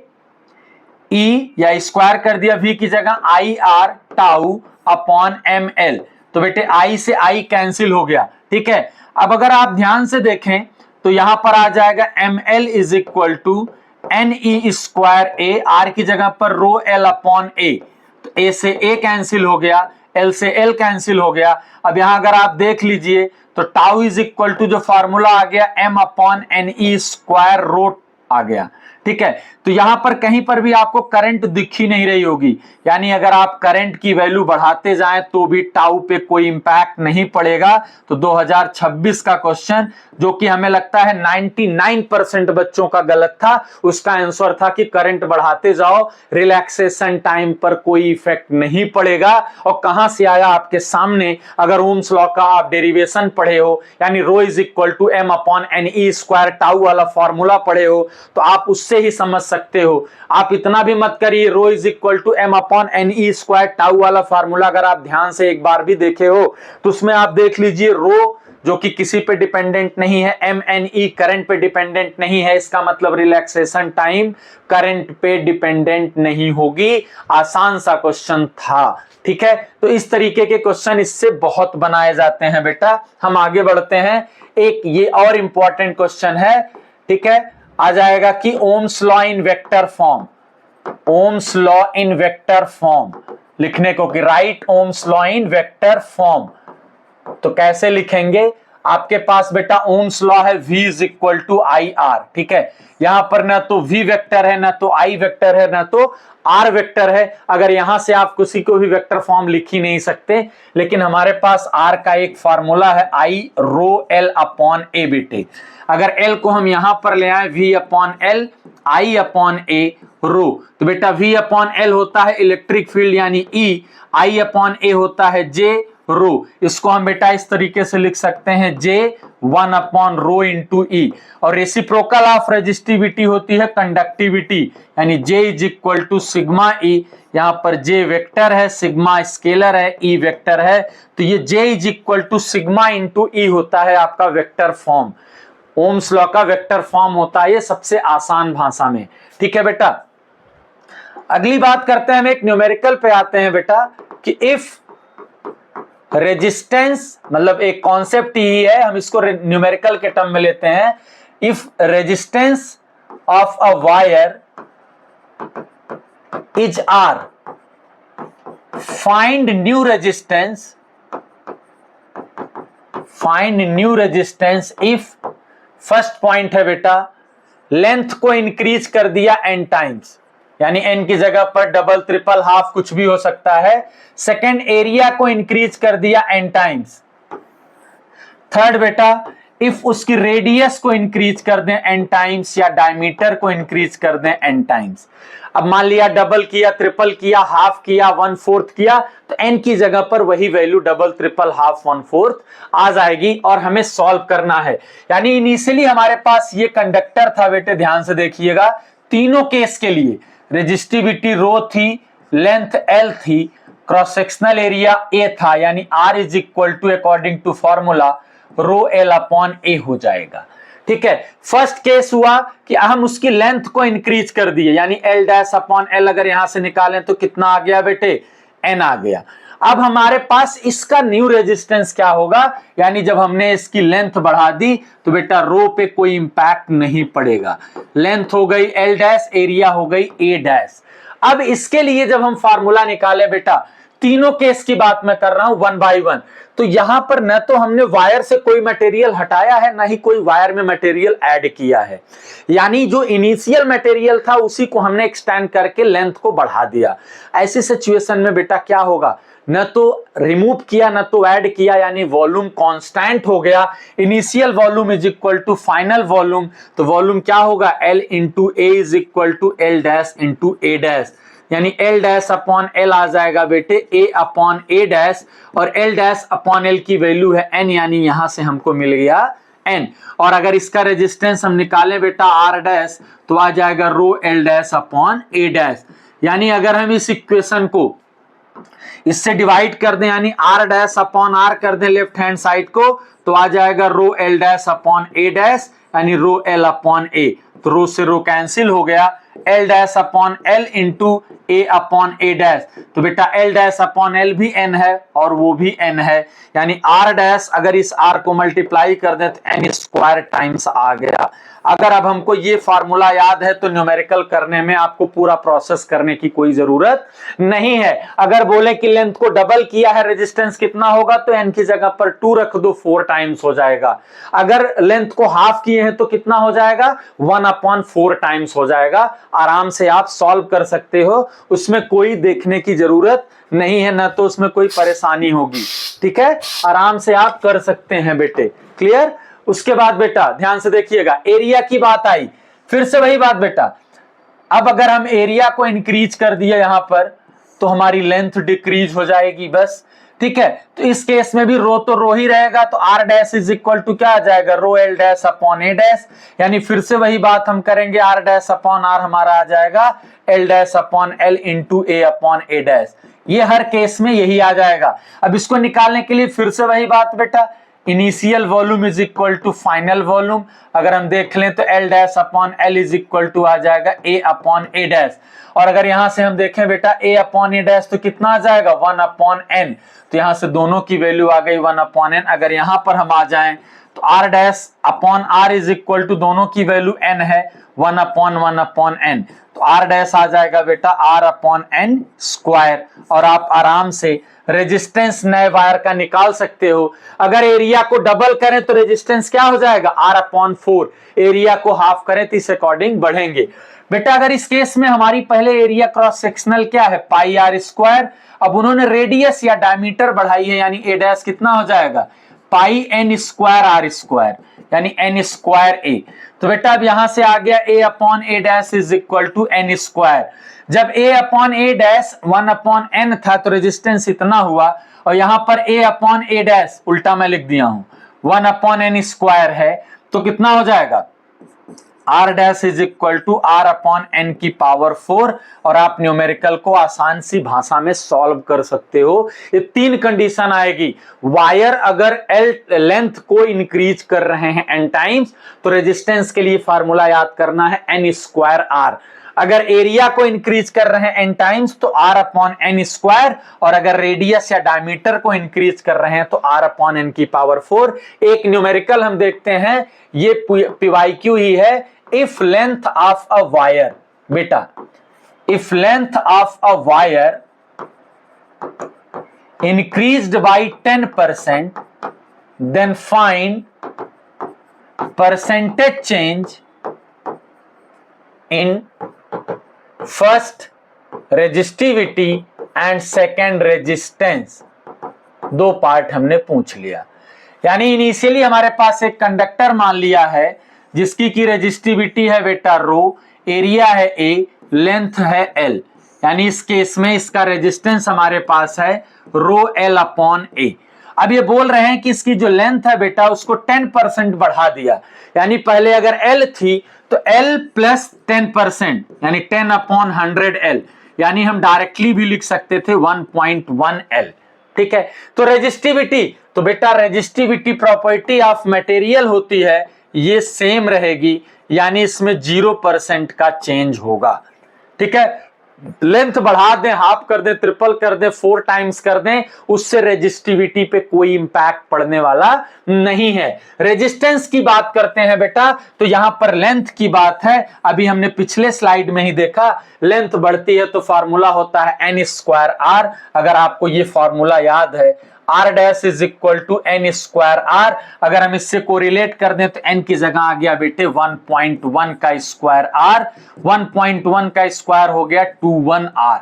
E या स्क्वायर कर दिया V की जगह, IR टाउ अपॉन ML, तो बेटे I से I कैंसिल हो गया, ठीक है। अब अगर आप ध्यान से देखें तो यहां पर आ जाएगा ML is equal to NE square A, R की जगह पर रो L अपॉन A, तो A से A कैंसिल हो गया, L से L कैंसिल हो गया। अब यहां अगर आप देख लीजिए तो टाउ इज इक्वल टू जो फार्मूला आ गया M upon NE square rho आ गया, ठीक है। तो यहां पर कहीं पर भी आपको करंट दिख ही नहीं रही होगी, यानी अगर आप करंट की वैल्यू बढ़ाते जाएं तो भी टाउ पे कोई इंपैक्ट नहीं पड़ेगा। तो 2026 का क्वेश्चन, जो कि हमें लगता है 99% बच्चों का गलत था, उसका आंसर था कि करंट बढ़ाते जाओ, रिलैक्सेशन टाइम पर कोई इफेक्ट नहीं पड़ेगा। और कहां से आया आपके सामने, अगर ओम्स लॉ का आप डेरिवेशन पढ़े हो, यानी rho is equal to M upon N E square tau वाला फॉर्मूला पढ़े हो, तो आप उससे ही समझ सकते हो। आप इतना भी मत करिए, rho is equal to M upon N E square tau वाला फॉर्मूला अगर आप ध्यान से एक बार भी देखे हो तो उसमें आप देख लीजिए, रो जो कि किसी पे डिपेंडेंट नहीं है, एम एन ई करंट पे डिपेंडेंट नहीं है, इसका मतलब रिलैक्सेशन टाइम करंट पे डिपेंडेंट नहीं होगी। आसान सा क्वेश्चन था, ठीक है। तो इस तरीके के क्वेश्चन इससे बहुत बनाए जाते हैं बेटा। हम आगे बढ़ते हैं, एक ये और इंपॉर्टेंट क्वेश्चन है, ठीक है। आ जाएगा कि Ohm's law in vector form, Ohm's law in vector form लिखने को, कि right Ohm's law in vector form. तो कैसे लिखेंगे, आपके पास बेटा ओम्स लॉ है v is equal to I R, ठीक है। यहां पर ना तो v वेक्टर है, ना तो i वेक्टर है, ना तो r वेक्टर है। अगर यहां से आप किसी को भी वेक्टर फॉर्म लिख ही नहीं सकते, लेकिन हमारे पास r का एक फार्मूला है i rho l upon a बेटे। अगर l को हम यहां पर ले आए v upon l i upon a रो, तो बेटा v अपॉन l होता है इलेक्ट्रिक फील्ड यानी E, i अपॉन a होता है J रो। इसको हम बेटा इस तरीके से लिख सकते हैं J 1 upon rho into E। और रेसिप्रोकल ऑफ रेजिस्टिविटी होती है कंडक्टिविटी, यानी J is equal to sigma E। यहां पर J वेक्टर है, सिग्मा स्केलर है, E वेक्टर है, तो ये J is equal to sigma into E होता है आपका वेक्टर फॉर्म। ओम्स लॉ का वेक्टर फॉर्म होता है ये सबसे आसान भाषा में, ठीक है बेटा। अगली बात करते हैं, हम एक न्यूमेरिकल पे आते हैं बेटा, कि इफ रेजिस्टेंस, मतलब एक कॉन्सेप्ट ही है, हम इसको न्यूमेरिकल के टर्म में लेते हैं। If resistance of a wire is R, find new resistance, find new resistance if, first point है बेटा, लेंथ को इंक्रीज कर दिया n टाइम्स, यानी n की जगह पर डबल ट्रिपल हाफ कुछ भी हो सकता है। सेकेंड, एरिया को इंक्रीज कर दिया n टाइम्स। थर्ड बेटा, इफ उसकी रेडियस को इंक्रीज कर दें n टाइम्स, या डायमीटर को इंक्रीज कर दें n टाइम्स। अब मान लिया डबल किया, ट्रिपल किया, हाफ किया, 1/4 किया, तो n की जगह पर वही वैल्यू डबल ट्रिपल हाफ 1/4 आ जाएगी और हमें सॉल्व करना है। यानी इनिशियली हमारे पास ये कंडक्टर था बेटे, ध्यान से देखिएगा, तीनों केस के लिए रेजिस्टिविटी रो थी, लेंथ L थी, क्रॉस सेक्शनल एरिया A था, यानी R is equal to according to formula rho L upon A हो जाएगा, ठीक है। फर्स्ट केस हुआ कि हम उसकी लेंथ को इंक्रीज कर दिए, यानी L डैश अपॉन L अगर यहां से निकालें तो कितना आ गया बेटे, N आ गया। अब हमारे पास इसका न्यू रेजिस्टेंस क्या होगा, यानी जब हमने इसकी लेंथ बढ़ा दी तो बेटा रो पे कोई इंपैक्ट नहीं पड़ेगा। लेंथ हो गई L डैश, एरिया हो गई A डैश। अब इसके लिए जब हम फार्मूला निकाले बेटा, तीनों केस की बात मैं कर रहा हूं 1 by 1, तो यहां पर न तो हमने वायर से कोई मटेरियल हटाया है, ना ही कोई वायर में मटेरियल ऐड किया है, यानी जो इनिशियल मटेरियल था उसी को हमने एक्सटेंड करके लेंथ को बढ़ा दिया। ऐसी सिचुएशन में बेटा क्या होगा, न तो रिमूव किया न तो ऐड किया, यानी वॉल्यूम कांस्टेंट हो गया। Initial volume is equal to final volume, तो वॉल्यूम क्या होगा, L into A is equal to L dash into A dash, यानी L डैश अपॉन L आ जाएगा बेटे A अपॉन A डैश, और L डैश अपॉन L की वैल्यू है N, यानी यहां से हमको मिल गया N। और अगर इसका रेजिस्टेंस हम निकालें बेटा R डैश, तो आ जाएगा रो L dash upon A dash. यानी अगर हम इस इक्वेशन को इससे डिवाइड कर दें, यानी R डैश अपॉन R कर दें लेफ्ट हैंड साइड को, तो आ जाएगा रो L dash upon A dash, यानी रो L अपॉन A। तो रो से रो कैंसिल हो गया, L dash upon L into A upon A dash, तो बेटा एल डैश अपॉन एल भी एन है और वो भी एन है, यानी आर डैश अगर इस आर को मल्टीप्लाई कर दें तो एन स्क्वायर टाइम्स आ गया। अगर अब हमको ये फार्मूला याद है तो न्यूमेरिकल करने में आपको पूरा प्रोसेस करने की कोई जरूरत नहीं है। अगर बोले कि लेंथ को डबल किया है रेजिस्टेंस कितना होगा, तो एन की जगह पर 2 रख दो, 4 टाइम्स हो जाएगा। अगर लेंथ को हाफ किए हैं तो कितना हो जाएगा, 1/4 टाइम्स हो जाएगा। आराम से आप सॉल्व कर सकते हो, उसमें कोई देखने की जरूरत नहीं है, ना तो उसमें कोई परेशानी होगी। ठीक है, आराम से आप कर सकते हैं बेटे। क्लियर। उसके बाद बेटा ध्यान से देखिएगा, एरिया की बात आई, फिर से वही बात बेटा, अब अगर हम एरिया को इंक्रीज कर दिया यहां पर तो हमारी लेंथ डिक्रीज हो जाएगी बस। ठीक है, तो इस केस में भी रो तो रो ही रहेगा, तो R dash is equal to क्या आ जाएगा, rho L dash upon A dash, यानी फिर से वही बात हम करेंगे, आर डैश अपॉन आर हमारा आ जाएगा L dash upon L into A upon A dash. ये हर केस में यही आ जाएगा। अब इसको निकालने के लिए फिर से वही बात बेटा, initial volume is equal to final volume. अगर हम देख लें तो L dash upon L is equal to आ जाएगा ए अपॉन ए डैश, और अगर यहां से हम देखें बेटा ए अपॉन ए डैश तो कितना आ जाएगा, 1/n, तो यहां से दोनों की वैल्यू आ गई 1/n। अगर यहां पर हम आ जाएं तो R dash upon R is equal to दोनों की वैल्यू n है, 1/1/n, तो आर डैश आ जाएगा बेटा r/n स्क्वायर। और आप आराम से रेजिस्टेंस नए वायर का निकाल सकते हो। अगर एरिया को डबल करें तो रेजिस्टेंस क्या हो जाएगा, r/4, एरिया को हाफ करें तो इस अकॉर्डिंग बढ़ेंगे। बेटा अगर इस केस में हमारी पहले एरिया क्रॉस सेक्शनल क्या है, पाई आर स्क्वायर, अब उन्होंने रेडियस या डायमीटर बढ़ाई है, यानी ए डैश कितना हो जाएगा, pi N square R square, यानी एन स्क्वायर ए। तो बेटा अब यहां से आ गया A upon A dash is equal to N square. जब A upon A dash 1/n था तो रेजिस्टेंस इतना हुआ, और यहां पर ए अपॉन ए डैश उल्टा मैं लिख दिया हूं, 1/n स्क्वायर है, तो कितना हो जाएगा, R dash is equal to R upon N की पावर 4। और आप न्यूमेरिकल को आसान सी भाषा में सॉल्व कर सकते हो। ये 3 कंडीशन आएगी, वायर अगर एल लेंथ को इंक्रीज कर रहे हैं n टाइम्स तो रेजिस्टेंस के लिए फार्मूला याद करना है n स्क्वायर आर, अगर एरिया को इंक्रीज कर रहे हैं n टाइम्स तो r अपॉन n स्क्वायर, और अगर रेडियस या डायमीटर को इंक्रीज कर रहे हैं तो r अपॉन n की पावर 4। एक न्यूमेरिकल हम देखते हैं, ये PYQ ही है, if length of a wire, बेटा if length of a wire increased by 10% then find percentage change in first resistivity and second resistance. 2 part हमने पूछ लिया, यानी इनिशियली हमारे पास एक कंडक्टर मान लिया है जिसकी की रेजिस्टिविटी है बेटा रो, एरिया है ए, लेंथ है एल, यानी इस केस में इसका रेजिस्टेंस हमारे पास है रो एल अपॉन ए। अब ये बोल रहे हैं कि इसकी जो लेंथ है बेटा उसको 10% बढ़ा दिया, यानी पहले अगर एल थी तो एल प्लस 10%, यानी 10/100L, यानी हम डायरेक्टली भी लिख सकते थे 1.1L। ठीक है, तो रेजिस्टिविटी, तो बेटा रेजिस्टिविटी प्रॉपर्टी ऑफ मटेरियल होती है, ये सेम रहेगी, यानी इसमें 0% का चेंज होगा। ठीक है, लेंथ बढ़ा दें, हाफ कर दें, ट्रिपल कर दें, 4 टाइम्स कर दें, उससे रेजिस्टिविटी पे कोई इंपैक्ट पड़ने वाला नहीं है। रेजिस्टेंस की बात करते हैं बेटा, तो यहां पर लेंथ की बात है, अभी हमने पिछले स्लाइड में ही देखा, लेंथ बढ़ती है तो फार्मूला होता है n स्क्वायर आर। अगर आपको ये फार्मूला याद है, R dash is equal to N square R, अगर हम इससे कोरिलेट कर दें तो n की जगह आ गया बेटे 1.1 का स्क्वायर आर, 1.1 का स्क्वायर हो गया 21 आर।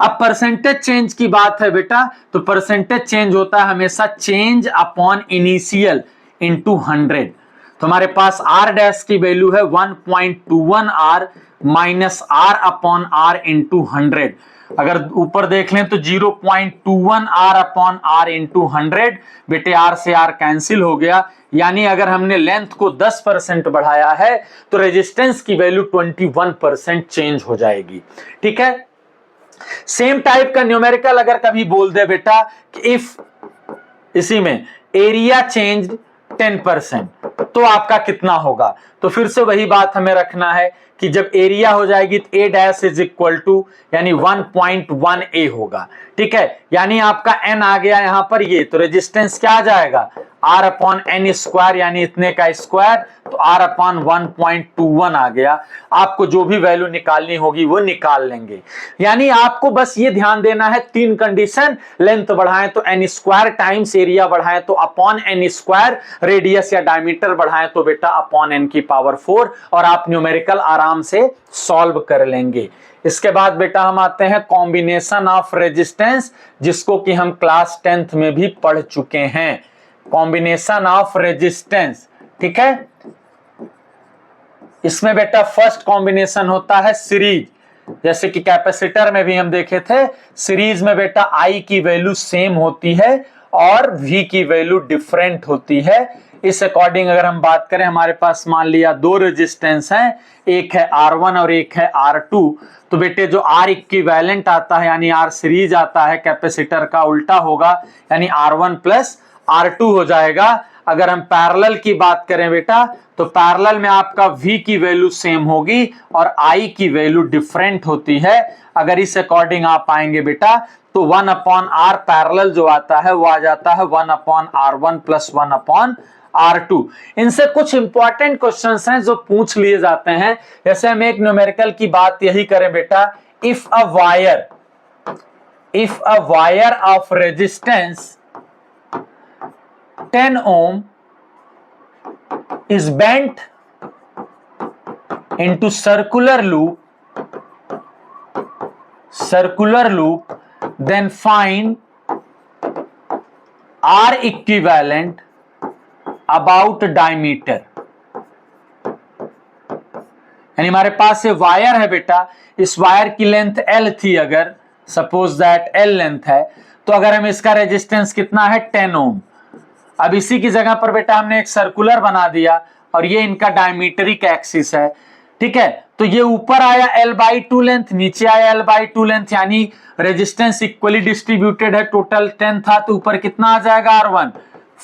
अब परसेंटेज चेंज की बात है बेटा, तो परसेंटेज चेंज होता है हमेशा चेंज अपॉन इनिशियल इनटू 100। तो हमारे पास आर डैश की वैल्यू है 1.21 R minus R upon R into 100। अगर ऊपर देख लें तो 0.21 आर अपॉन आर इंटू 100, बेटे आर से आर कैंसिल हो गया, यानी अगर हमने लेंथ को 10% बढ़ाया है तो रेजिस्टेंस की वैल्यू 21% चेंज हो जाएगी। ठीक है, सेम टाइप का न्यूमेरिकल अगर कभी बोल दे बेटा कि इफ इसी में एरिया चेंज 10%, तो आपका कितना होगा। तो फिर से वही बात हमें रखना है कि जब एरिया हो जाएगी तो ए डैश इज इक्वल टू यानी 1.1 ए होगा, ठीक है। यानी आपका एन आ गया यहां पर ये, तो रेजिस्टेंस क्या आ जाएगा आर अपॉन एन स्क्वायर यानी इतने का स्क्वायर, तो आर अपॉन 1.21 आ गया। आपको जो भी वैल्यू निकालनी होगी वो निकाल लेंगे। यानी आपको बस ये ध्यान देना है तीन कंडीशन, लेंथ बढ़ाएं तो एन स्क्वायर टाइम्स एरिया बढ़ाएं तो अपॉन एन स्क्वायर, रेडियस या डायमीटर बढ़ाएं तो बेटा अपॉन एन की पावर 4, और आप न्यूमेरिकल आराम से सॉल्व कर लेंगे। इसके बाद बेटा हम आते हैं कॉम्बिनेशन ऑफ रेजिस्टेंस, जिसको कि हम क्लास 10th में भी पढ़ चुके हैं। कॉम्बिनेशन ऑफ रेजिस्टेंस, ठीक है। इसमें बेटा फर्स्ट कॉम्बिनेशन होता है सीरीज, जैसे कि कैपेसिटर में भी हम देखे थे। सीरीज में बेटा आई की वैल्यू सेम होती है और वी की वैल्यू डिफरेंट होती है। इस अकॉर्डिंग अगर हम बात करें, हमारे पास मान लिया दो रेजिस्टेंस हैं, एक है R1 और एक है R2, तो बेटे जो R इक्विवेलेंट आता है यानी R सीरीज आता है कैपेसिटर का उल्टा होगा, यानी R1 प्लस R2 हो जाएगा। अगर हम पैरेलल की बात करें बेटा, तो पैरेलल में आपका V की वैल्यू सेम होगी और I की वैल्यू डिफरेंट होती है। अगर इस अकॉर्डिंग आप आएंगे बेटा, तो 1 अपॉन R पैरेलल जो आता है वो आ जाता है 1 upon R1 plus 1 upon R2। इनसे कुछ इंपॉर्टेंट क्वेश्चंस हैं जो पूछ लिए जाते हैं। जैसे हम एक न्यूमेरिकल की बात यही करें बेटा, if a wire of resistance 10 ohm is bent into circular loop, then find R equivalent about diameter। यानी हमारे पास ये वायर है बेटा, इस वायर की लेंथ L थी, अगर सपोज दैट L लेंथ है, तो अगर हम इसका रेजिस्टेंस कितना है 10 ohm। अब इसी की जगह पर बेटा हमने एक सर्कुलर बना दिया और ये इनका डायमीटरिक एक्सिस है, ठीक है। तो ये ऊपर आया L/2 लेंथ, नीचे आया L/2 लेंथ, यानी रेजिस्टेंस इक्वली डिस्ट्रीब्यूटेड है। टोटल 10 था तो ऊपर कितना आ जाएगा R1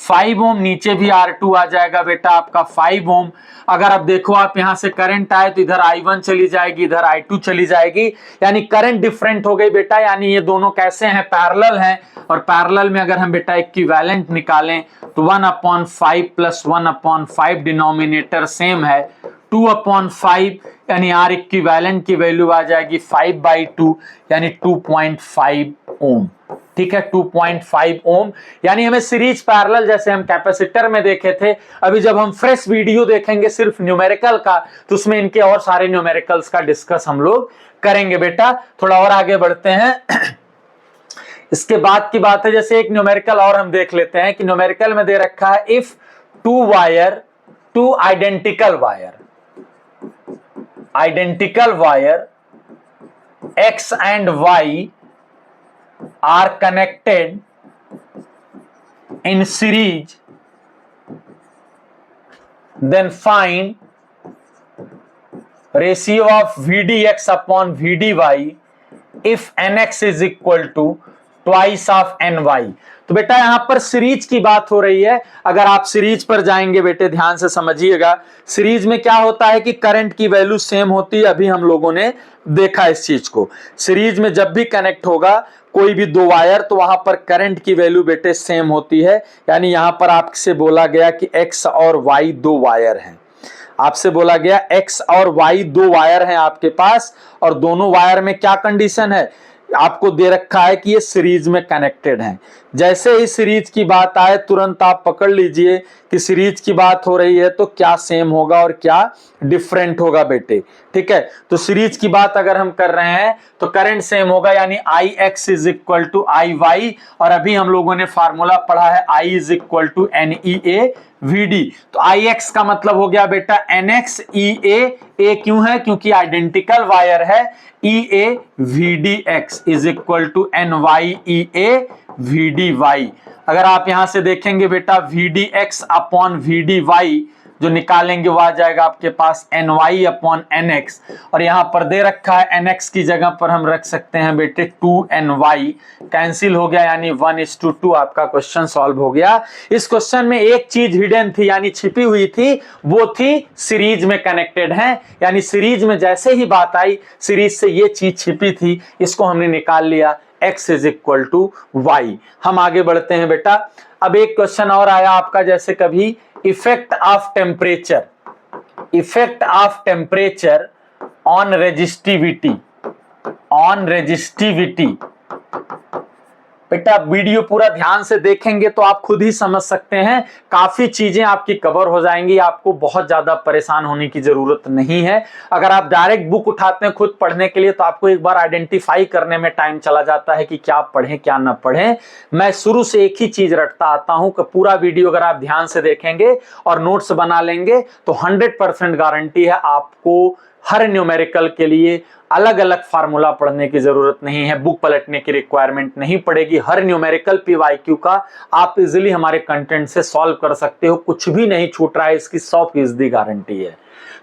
5 ओम, नीचे भी R2 आ जाएगा बेटा आपका 5 ओम। अगर आप देखो, आप यहां से करंट आए तो इधर I1 चली जाएगी, इधर I2 चली जाएगी, यानी करंट डिफरेंट हो गई बेटा। यानी ये दोनों कैसे हैं, पैरेलल हैं। और पैरेलल में अगर हम बेटा इक्विवेलेंट निकालें तो 1/5 प्लस 1/5 डिनोमिनेटर सेम है, 2/5 यानी R इक्विवेलेंट की वैल्यू आ जाएगी 5/2 यानी 2.5 ओम, ठीक है। 2.5 ओम, यानी हमें सीरीज पैरेलल जैसे हम कैपेसिटर में देखे थे। अभी जब हम फ्रेश वीडियो देखेंगे सिर्फ न्यूमेरिकल का, तो उसमें इनके और सारे न्यूमेरिकल्स का डिस्कस हम लोग करेंगे बेटा। थोड़ा और आगे बढ़ते हैं। इसके बाद की बात है, जैसे एक न्यूमेरिकल और हम देख लेते हैं कि न्यूमेरिकल में दे रखा है if two identical wire X and Y are connected in series, then find ratio of VDX upon VDY if NX is equal to twice of NY। तो बेटा यहां पर सीरीज की बात हो रही है। अगर आप सीरीज पर जाएंगे बेटे, ध्यान से समझिएगा, सीरीज में क्या होता है कि करंट की वैल्यू सेम होती है। अभी हम लोगों ने देखा इस चीज को, सीरीज में जब भी कनेक्ट होगा कोई भी दो वायर, तो वहां पर करंट की वैल्यू बेटे सेम होती है। यानी यहां पर आपसे बोला गया कि X और Y दो वायर हैं, आपसे बोला गया X और Y दो वायर हैं आपके पास, और दोनों वायर में क्या कंडीशन है, आपको दे रखा है कि ये सीरीज में कनेक्टेड हैं। जैसे ही सीरीज की बात आए तुरंत आप पकड़ लीजिए कि सीरीज की बात हो रही है तो क्या सेम होगा और क्या डिफरेंट होगा बेटे, ठीक है। तो सीरीज की बात अगर हम कर रहे हैं तो करंट सेम होगा, यानी IX is equal to IY, और अभी हम लोगों ने फार्मूला पढ़ा है I is equal to NEA VD। तो IX का मतलब हो गया बेटा NX EA, A क्यों है, क्योंकि आइडेंटिकल वायर है। EA VDX is equal to NY EA VDY। अगर आप यहां से देखेंगे बेटा VDX अपॉन VDY, जो निकालेंगे वो आ जाएगा आपके पास ny अपॉन nx, और यहां पर दे रखा है nx की जगह पर हम रख सकते हैं बेटे 2ny, कैंसिल हो गया यानी 1:2 आपका क्वेश्चन सॉल्व हो गया। इस क्वेश्चन में एक चीज हिडन थी यानी छिपी हुई थी, वो थी सीरीज में कनेक्टेड है, यानी सीरीज में जैसे ही बात आई सीरीज से ये चीज छिपी थी, इसको हमने निकाल लिया x is equal to y। हम आगे बढ़ते हैं बेटा। अब एक क्वेश्चन और आया आपका, जैसे कभी effect of temperature, effect of temperature on resistivity, on resistivity. बेटा वीडियो पूरा ध्यान से देखेंगे तो आप खुद ही समझ सकते हैं, काफी चीजें आपकी कवर हो जाएंगी, आपको बहुत ज्यादा परेशान होने की जरूरत नहीं है। अगर आप डायरेक्ट बुक उठाते हैं खुद पढ़ने के लिए तो आपको एक बार आइडेंटिफाई करने में टाइम चला जाता है कि क्या पढ़ें क्या ना पढ़ें। मैं शुरू से एक ही चीज रटता आता हूं कि पूरा वीडियो अगर आप ध्यान से देखेंगे और नोट्स बना लेंगे तो 100% गारंटी है आपको हर न्यूमेरिकल के लिए अलग अलग फार्मूला पढ़ने की जरूरत नहीं है, बुक पलटने की रिक्वायरमेंट नहीं पड़ेगी। हर न्यूमेरिकल पीवाईक्यू का आप इजीली हमारे कंटेंट से सॉल्व कर सकते हो, कुछ भी नहीं छूट रहा है, इसकी 100% गारंटी है।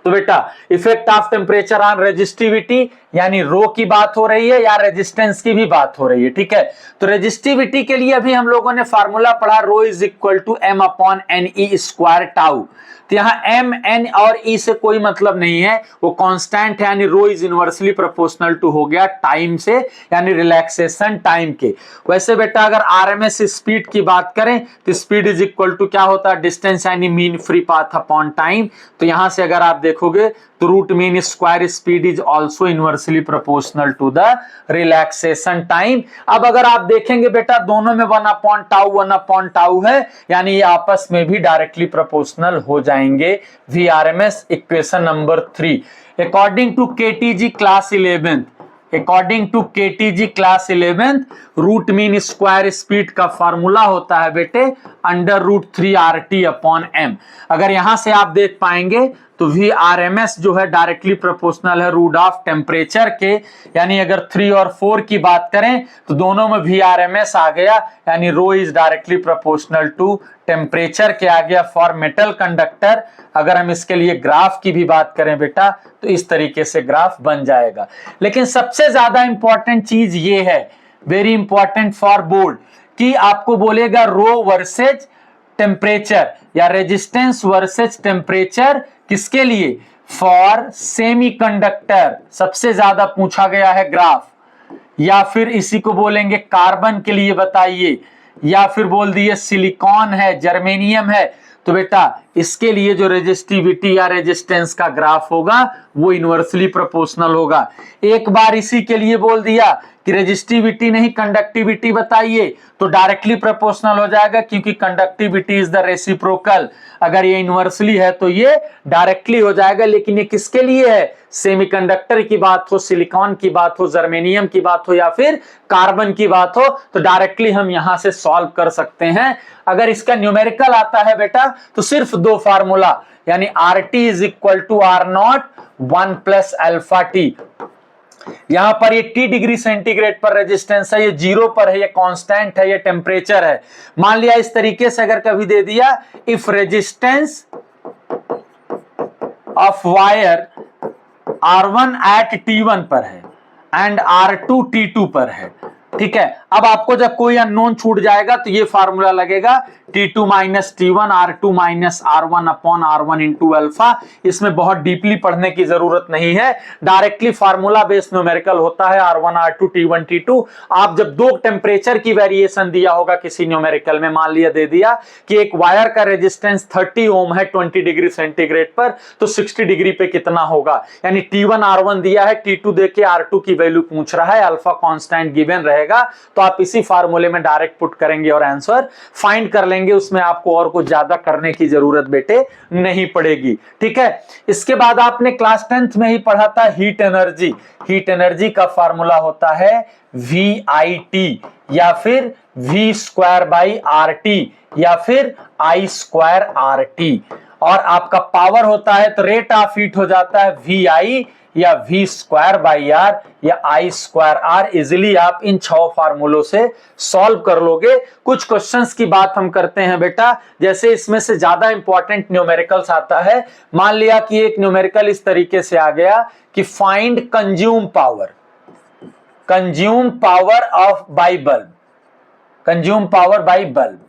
तो बेटा effect of temperature on resistivity, यानी रो की बात हो रही है या रेजिस्टेंस की भी बात हो रही है, ठीक है। तो रेजिस्टिविटी के लिए अभी हम लोगों ने फार्मूला पढ़ा, rho is equal to m upon NE square tau. तो यहाँ m n और e से कोई मतलब नहीं है, वो कांस्टेंट है, यानी rho is inversely proportional to हो गया टाइम से, यानी रिलैक्सेशन टाइम के। वैसे बेटा अगर आरएमएस स्पीड की बात करें तो स्पीड इज इक्वल टू क्या होता है, डिस्टेंस यानी mean free path upon time. तो यहां से अगर आप देखोगे तो root mean square speed is also inversely proportional to the relaxation time. अब अगर आप देखेंगे बेटा दोनों में 1/टाउ है, यानी ये आपस में भी डायरेक्टली प्रोपोर्शनल हो जाएंगे। VRMS equation number 3 according to KTG class 11th, according to KTG class 11th root mean square speed का फार्मूला होता है बेटे √3RT अपॉन m। अगर यहां से आप देख पाएंगे तो VRMS जो है डायरेक्टली प्रोपोर्शनल है रूट ऑफ टेम्परेचर के, यानी अगर 3 और 4 की बात करें तो दोनों में VRMS आ गया, यानी rho is directly proportional to temperature के आ गया फॉर मेटल कंडक्टर। अगर हम इसके लिए ग्राफ की भी बात करें बेटा तो इस तरीके से ग्राफ बन जाएगा। लेकिन सबसे ज्यादा इंपॉर्टेंट चीज ये है, वेरी इंपॉर्टेंट फॉर बोर्ड, कि आपको बोलेगा रो वर्सेज टेम्परेचर या रेजिस्टेंस वर्सेज टेम्परेचर किसके लिए, फॉर सेमीकंडक्टर। सबसे ज्यादा पूछा गया है ग्राफ, या फिर इसी को बोलेंगे कार्बन के लिए बताइए, या फिर बोल दिए सिलिकॉन है, जर्मेनियम है। तो बेटा इसके लिए जो रेजिस्टिविटी या रेजिस्टेंस का ग्राफ होगा वो इनवर्सली प्रोपोर्शनल होगा। एक बार इसी के लिए बोल दिया कि रेजिस्टिविटी नहीं कंडक्टिविटी बताइए तो डायरेक्टली प्रोपोर्शनल हो जाएगा, क्योंकि कंडक्टिविटी इज द रेसिप्रोकल। अगर ये इनवर्सली है तो ये डायरेक्टली हो जाएगा, लेकिन ये किसके लिए है, सेमीकंडक्टर की बात हो, सिलिकॉन की बात हो, जर्मेनियम की बात हो या फिर कार्बन की बात हो तो डायरेक्टली हम यहां से सॉल्व कर सकते हैं। अगर इसका न्यूमेरिकल आता है बेटा तो सिर्फ दो फार्मूला, यानी RT is equal to R0 1 plus alpha T. यहां पर ये T डिग्री सेंटीग्रेड पर रेजिस्टेंस है, ये 0 पर है, ये कांस्टेंट है, ये टेम्परेचर है। मान लिया इस तरीके से अगर कभी दे दिया, if resistance of wire R1 at T1 पर है एंड R2 T2 पर है, ठीक है। अब आपको जब कोई अननोन छूट जाएगा तो ये फार्मूला लगेगा T2 minus T1 R2 minus R1 upon R1 into alpha. इसमें बहुत डीपली पढ़ने की जरूरत नहीं है, डायरेक्टली फार्मूला बेस्ड न्यूमेरिकल होता है R1 R2 T1 T2। आप जब दो टेम्परेचर की वेरिएशन दिया होगा किसी न्यूमेरिकल में, मान लिया दे दिया कि एक वायर का रेजिस्टेंस 30 ओम है 20 डिग्री सेंटीग्रेड पर, तो 60 डिग्री पे कितना होगा, यानी T1 R1 दिया है, T2 देके R2 की वैल्यू पूछ रहा है, अल्फा कांस्टेंट गिवन रहेगा, तो आप इसी फार्मूले में डायरेक्ट पुट करेंगे और आंसर फाइंड कर लेंगे। उसमें आपको और कुछ ज्यादा करने की जरूरत बेटे नहीं पड़ेगी, ठीक है। इसके बाद आपने क्लास 10th में ही पढ़ा था हीट एनर्जी। हीट एनर्जी का फार्मूला होता है VIT, या फिर V स्क्वायर बाई RT या फिर I स्क्वायर RT। और आपका पावर होता है तो रेट ऑफ हीट हो जाता है VI या V स्क्वायर बाई R या I स्क्वायर R। इजिली आप इन 6 फार्मूलों से सॉल्व कर लोगे। कुछ क्वेश्चंस की बात हम करते हैं बेटा, जैसे इसमें से ज्यादा इंपॉर्टेंट न्यूमेरिकल्स आता है। मान लिया कि एक न्यूमेरिकल इस तरीके से आ गया कि find consume power of by bulb, consume power by bulb.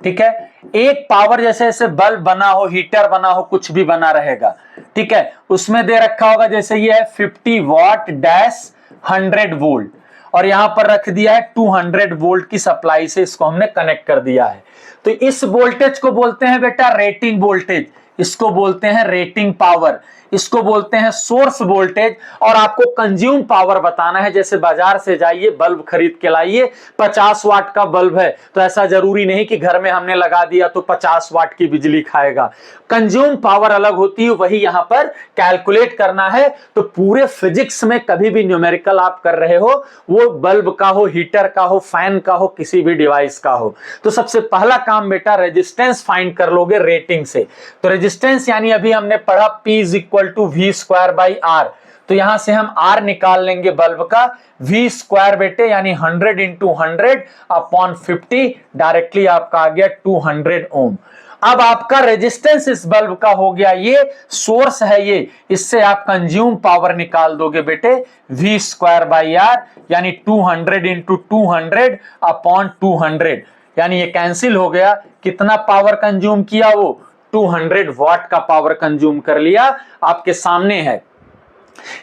ठीक है, एक पावर जैसे ऐसे बल्ब बना हो, हीटर बना हो, कुछ भी बना रहेगा। ठीक है, उसमें दे रखा होगा जैसे ये है 50 वॉट डैश 100 वोल्ट, और यहां पर रख दिया है 200 वोल्ट की सप्लाई से इसको हमने कनेक्ट कर दिया है। तो इस वोल्टेज को बोलते हैं बेटा रेटिंग वोल्टेज, इसको बोलते हैं रेटिंग पावर, इसको बोलते हैं सोर्स वोल्टेज। और आपको कंज्यूम पावर बताना है। जैसे बाजार से जाइए, बल्ब खरीद के लाइए, 50 वाट का बल्ब है तो ऐसा जरूरी नहीं कि घर में हमने लगा दिया तो 50 वाट की बिजली खाएगा। कंज्यूम पावर अलग होती है, वही यहां पर कैलकुलेट करना है। तो पूरे फिजिक्स में कभी भी न्यूमेरिकल आप कर रहे हो, वो बल्ब का हो, हीटर का हो, फैन का हो, किसी भी डिवाइस का हो, तो सबसे पहला काम बेटा रेजिस्टेंस फाइंड कर लोगे रेटिंग से। तो रेजिस्टेंस यानी अभी हमने पढ़ा P is equal to V square by R, तो यहां से हम R निकाल लेंगे बल्ब का। V स्क्वायर बेटे यानी 100 इंटू 100 अपॉन 50, डायरेक्टली आपका आ गया 200 ओम। अब आपका रेजिस्टेंस इस बल्ब का हो गया, ये सोर्स है ये, इससे आप कंज्यूम पावर निकाल दोगे बेटे V स्क्वायर बाई R यानी 200 इंटू 200 अपॉन 200, यानी ये कैंसिल हो गया। कितना पावर कंज्यूम किया वो 200 वॉट का पावर कंज्यूम कर लिया, आपके सामने है।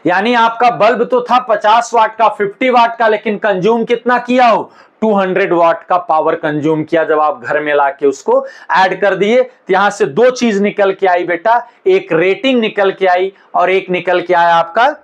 यानी आपका बल्ब तो था 50 वाट का, 50 वाट का, लेकिन कंज्यूम कितना किया हो 200 वाट का पावर कंज्यूम किया। जब आप घर में लाके उसको ऐड कर दिए तो यहां से 2 चीज निकल के आई बेटा, एक रेटिंग निकल के आई और एक निकल के आया आपका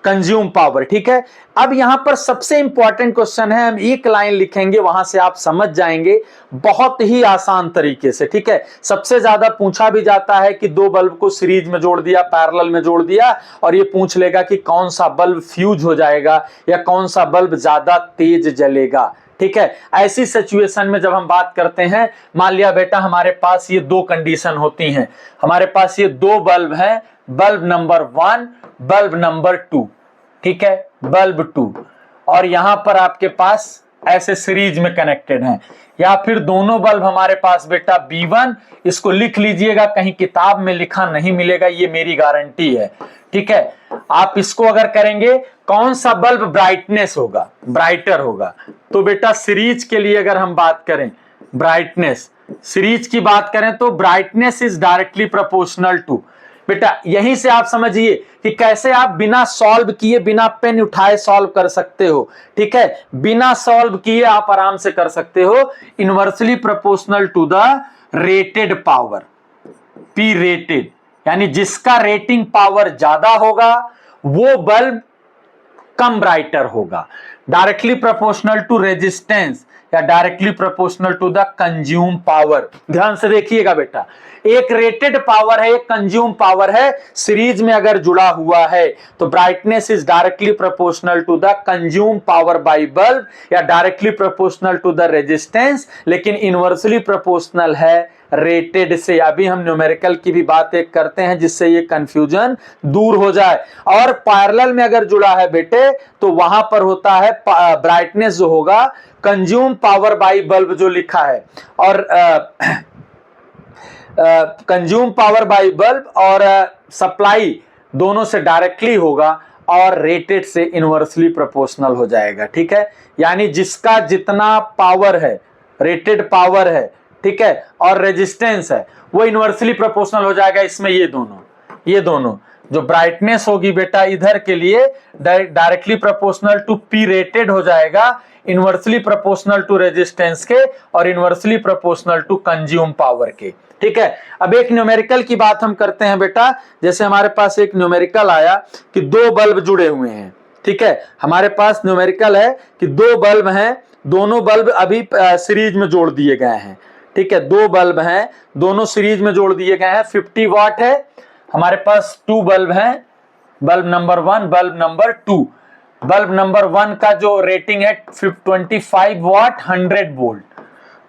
कंज्यूम पावर। ठीक है, अब यहां पर सबसे इंपॉर्टेंट क्वेश्चन है, हम एक लाइन लिखेंगे, वहां से आप समझ जाएंगे बहुत ही आसान तरीके से। ठीक है, सबसे ज्यादा पूछा भी जाता है कि 2 बल्ब को सीरीज में जोड़ दिया, पैरेलल में जोड़ दिया, और ये पूछ लेगा कि कौन सा बल्ब फ्यूज हो जाएगा या कौन सा बल्ब ज्यादा तेज जलेगा। ठीक है, ऐसी सिचुएशन में जब हम बात करते हैं, मान लिया बेटा हमारे पास ये 2 कंडीशन होती हैं, हमारे पास ये 2 बल्ब हैं, बल्ब नंबर 1, बल्ब नंबर 2। ठीक है, बल्ब 2, और यहां पर आपके पास ऐसे सीरीज में कनेक्टेड हैं। या फिर दोनों बल्ब हमारे पास बेटा B1, इसको लिख लीजिएगा, कहीं किताब में लिखा नहीं मिलेगा, ये मेरी गारंटी है। ठीक है, आप इसको अगर करेंगे कौन सा बल्ब ब्राइटनेस होगा, ब्राइटर होगा, तो बेटा सीरीज के लिए अगर हम बात करें ब्राइटनेस, सीरीज की बात करें तो brightness is directly proportional to, बेटा यहीं से आप समझिए कि कैसे आप बिना सॉल्व किए, बिना पेन उठाए सॉल्व कर सकते हो। ठीक है, बिना सॉल्व किए आप आराम से कर सकते हो। Inversely proportional to the rated power, P rated, यानी जिसका रेटिंग पावर ज्यादा होगा वो बल्ब कम ब्राइटर होगा। डायरेक्टली प्रोपोर्शनल टू रेजिस्टेंस या directly proportional to the consume power. ध्यान से देखिएगा बेटा, एक रेटेड पावर है, एक कंज्यूम पावर है, सीरीज में अगर जुड़ा हुआ है तो brightness is directly proportional to the consume power by bulb या directly proportional to the resistance, लेकिन इनवर्सली प्रोपोर्शनल है रेटेड से। अभी हम न्यूमेरिकल की भी बात एक करते हैं जिससे ये कंफ्यूजन दूर हो जाए। और पैरेलल में अगर जुड़ा है बेटे तो वहां पर होता है ब्राइटनेस जो होगा कंज्यूम पावर बाय बल्ब जो लिखा है, और कंज्यूम पावर बाय बल्ब और सप्लाई दोनों से डायरेक्टली होगा और रेटेड से इनवर्सली प्रोपोर्शनल हो जाएगा। ठीक है, यानी जिसका जितना पावर है, रेटेड पावर है, ठीक है, और रेजिस्टेंस है, वो इनवर्सली प्रोपोर्शनल हो जाएगा। इसमें ये दोनों जो ब्राइटनेस होगी बेटा इधर के लिए directly proportional to P rated हो जाएगा, इनवर्सली प्रोपोर्शनल टू रेजिस्टेंस के और inversely proportional to consume power के। ठीक है, अब एक न्यूमेरिकल की बात हम करते हैं बेटा। जैसे हमारे पास एक न्यूमेरिकल आया कि 2 बल्ब जुड़े हुए हैं। ठीक है, हमारे पास न्यूमेरिकल है कि 2 बल्ब हैं, दोनों बल्ब अभी सीरीज में जोड़ दिए गए हैं। ठीक है, 2 बल्ब हैं, दोनों सीरीज में जोड़ दिए गए हैं, 50 वाट है। हमारे पास 2 बल्ब हैं, bulb number 1, bulb number 2। Bulb number 1 का जो रेटिंग है 25 वॉट 100 वोल्ट,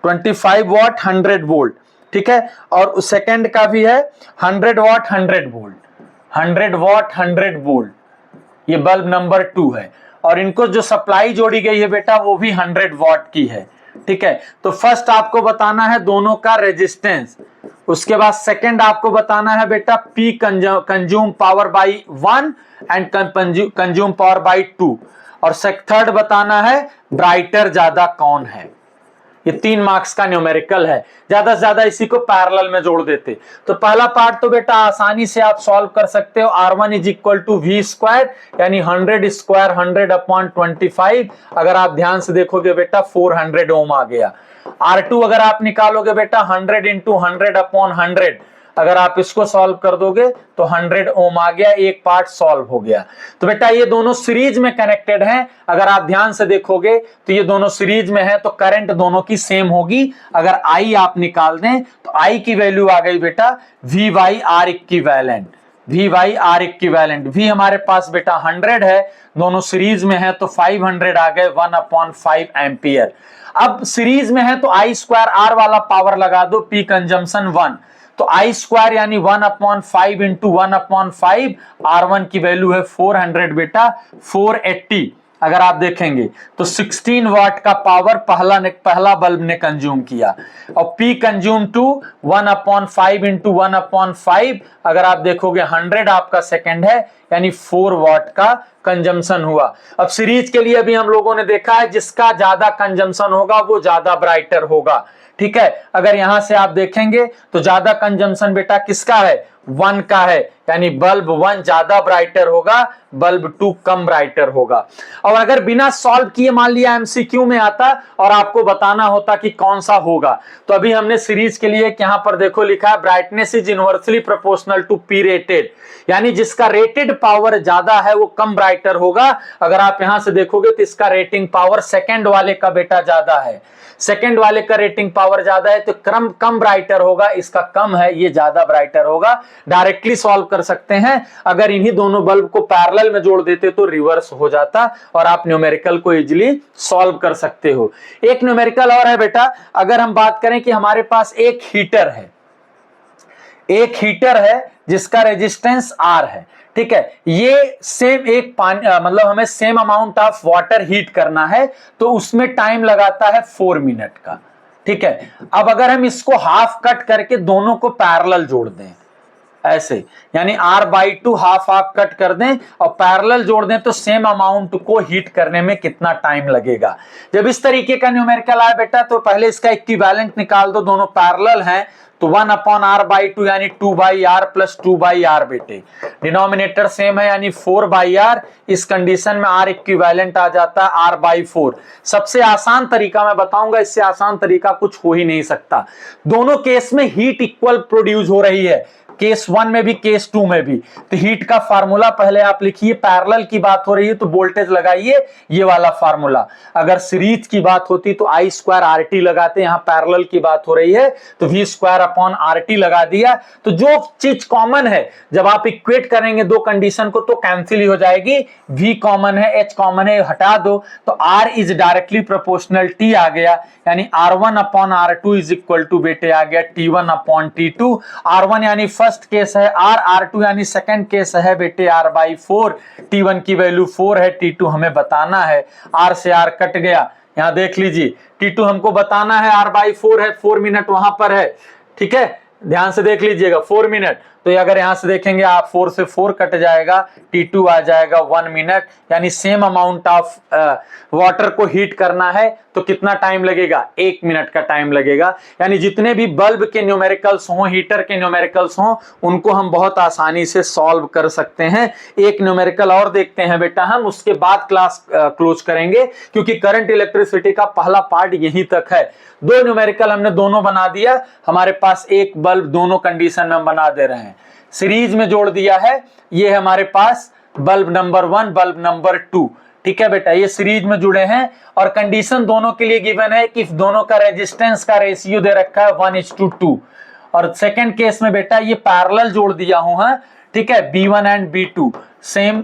25 वॉट 100 वोल्ट, ठीक है। और सेकंड का भी है 100 वॉट 100 वोल्ट, 100 वॉट 100 वोल्ट, ये बल्ब नंबर 2 है। और इनको जो सप्लाई जोड़ी गई है बेटा वो भी 100 वॉट की है, ठीक है। तो फर्स्ट आपको बताना है दोनों का रेजिस्टेंस, उसके बाद सेकंड आपको बताना है बेटा P consume power by 1 and consume power by 2, और थर्ड बताना है ब्राइटर ज्यादा कौन है। ये 3 मार्क्स का न्यूमेरिकल है, ज्यादा से ज्यादा इसी को पैरेलल में जोड़ देते। तो पहला पार्ट तो बेटा आसानी से आप सॉल्व कर सकते हो, R1 is equal to V square यानी 100 स्क्वायर 100 अपॉन 25। अगर आप ध्यान से देखोगे बेटा 400 ओम आ गया। R2 अगर आप निकालोगे बेटा 100 इंटू 100 अपॉन 100, अगर आप इसको सॉल्व कर दोगे तो 100 ओम आ गया, एक पार्ट सॉल्व हो गया। तो बेटा ये दोनों सीरीज में कनेक्टेड हैं, अगर आप ध्यान से देखोगे तो ये दोनों सीरीज में है तो करंट दोनों की सेम होगी। अगर आई आप निकाल दें तो आई की वैल्यू आ गई बेटा V by R equivalent, V by R equivalent. V हमारे पास बेटा 100 है, दोनों सीरीज में है तो 500 आ गए 1/5 एम्पियर। अब सीरीज में है तो आई स्क्वायर आर वाला पावर लगा दो, पी कंजम्पशन 1, तो आई स्क्वायर यानी 1/5 इंटू 1/5, R1 की वैल्यू है 400 बेटा 480। अगर आप देखेंगे तो 16 वाट का पावर पहला बल्ब ने कंज्यूम किया, और P कंज्यूम टू 1/5 इंटू 1/5, अगर आप देखोगे 100 आपका सेकंड है यानी 4 वाट का कंजम्पशन हुआ। अब सीरीज के लिए भी हम लोगों ने देखा है जिसका ज्यादा कंजम्पशन होगा वो ज्यादा ब्राइटर होगा, ठीक है। अगर यहां से आप देखेंगे तो ज्यादा कंजम्पशन बेटा किसका है 1 का है, यानी बल्ब 1 ज्यादा ब्राइटर होगा, बल्ब 2 कम ब्राइटर होगा। और अगर बिना सॉल्व किए मान लिया एमसीक्यू में आता और आपको बताना होता कि कौन सा होगा, तो अभी हमने सीरीज के लिए यहां पर देखो लिखा है brightness is inversely proportional to P rated, यानी जिसका रेटेड पावर ज्यादा है वो कम ब्राइटर होगा। अगर आप यहां से देखोगे तो इसका रेटिंग पावर सेकंड वाले का बेटा ज्यादा है, सेकंड वाले का रेटिंग पावर ज्यादा है तो कम ब्राइटर होगा, इसका कम है ये ज्यादा ब्राइटर होगा। डायरेक्टली सॉल्व कर सकते हैं, अगर इन्हीं दोनों बल्ब को पैरेलल में जोड़ देते तो रिवर्स हो जाता और आप न्यूमेरिकल को इजीली सॉल्व कर सकते हो। एक न्यूमेरिकल और है बेटा, अगर हम बात करें कि हमारे पास एक हीटर है जिसका रेजिस्टेंस R है, ठीक है। ये सेम एक पानी मतलब हमें same amount of water heat करना है तो उसमें टाइम लगाता है 4 मिनट का, ठीक है। अब अगर हम इसको हाफ कट करके दोनों को पैरेलल जोड़ दें ऐसे, यानी R/2 हाफ कट कर दें और पैरेलल जोड़ दें तो सेम अमाउंट को हीट करने में कितना टाइम लगेगा। जब इस तरीके का न्यूमेरिकल आए बेटा तो पहले इसका इक्विवेलेंट निकाल दो, दोनों पैरेलल हैं तो 1/R/2 यानी 2/R प्लस 2/R बेटे, डिनोमिनेटर सेम है यानी 4/R। इस कंडीशन में R इक्विवेलेंट आ जाता है R/4। सबसे आसान तरीका मैं बताऊंगा, इससे आसान तरीका कुछ हो ही नहीं सकता। दोनों केस में हीट इक्वल प्रोड्यूस हो रही है, केस 1 में भी केस 2 में भी। तो हीट का फार्मूला पहले आप लिखिए, पैरेलल की बात हो रही है तो वोल्टेज लगाइए ये वाला फार्मूला। अगर सीरीज की बात होती तो I स्क्वायर RT लगाते, यहां पैरेलल की बात हो रही है तो V स्क्वायर अपॉन RT लगा दिया। तो जो चीज कॉमन है जब आप इक्वेट करेंगे दो कंडीशन को तो कैंसिल ही हो जाएगी, V कॉमन है H कॉमन है हटा दो तो R is directly proportional T आ गया, यानी R1 upon R2 is equal to बेटे आ गया T1 अपॉन T2। R1 यानी फर्स्ट केस है R2 यानी सेकंड केस है बेटे R/4, T1 की वैल्यू 4 है, T2 हमें बताना है, R से R कट गया। यहां देख लीजिए T2 हमको बताना है R/4 है, 4 मिनट वहां पर है, ठीक है, ध्यान से देख लीजिएगा 4 मिनट। तो अगर यहां से देखेंगे आप 4 से 4 कट जाएगा, T2 आ जाएगा 1 मिनट, यानी सेम अमाउंट ऑफ वाटर को हीट करना है तो कितना टाइम लगेगा 1 मिनट का टाइम लगेगा। यानी जितने भी बल्ब के न्यूमेरिकल्स हों, हीटर के न्यूमेरिकल्स हों, उनको हम बहुत आसानी से सॉल्व कर सकते हैं। एक न्यूमेरिकल और देखते हैं बेटा हम, उसके बाद क्लास क्लोज करेंगे क्योंकि करंट इलेक्ट्रिसिटी का पहला पार्ट यहीं तक है। 2 न्यूमेरिकल हमने दोनों बना दिया, हमारे पास एक बल्ब दोनों कंडीशन में हम बना दे रहे हैं, सीरीज में जोड़ दिया है। ये हमारे पास बल्ब नंबर 1 बल्ब नंबर 2, ठीक है बेटा, ये सीरीज में जुड़े हैं और कंडीशन दोनों के लिए गिवन है कि दोनों का रेजिस्टेंस का रेशियो दे रखा है 1:2। और सेकंड केस में बेटा ये पैरेलल जोड़ दिया हूं, ठीक है, B1 and B2 same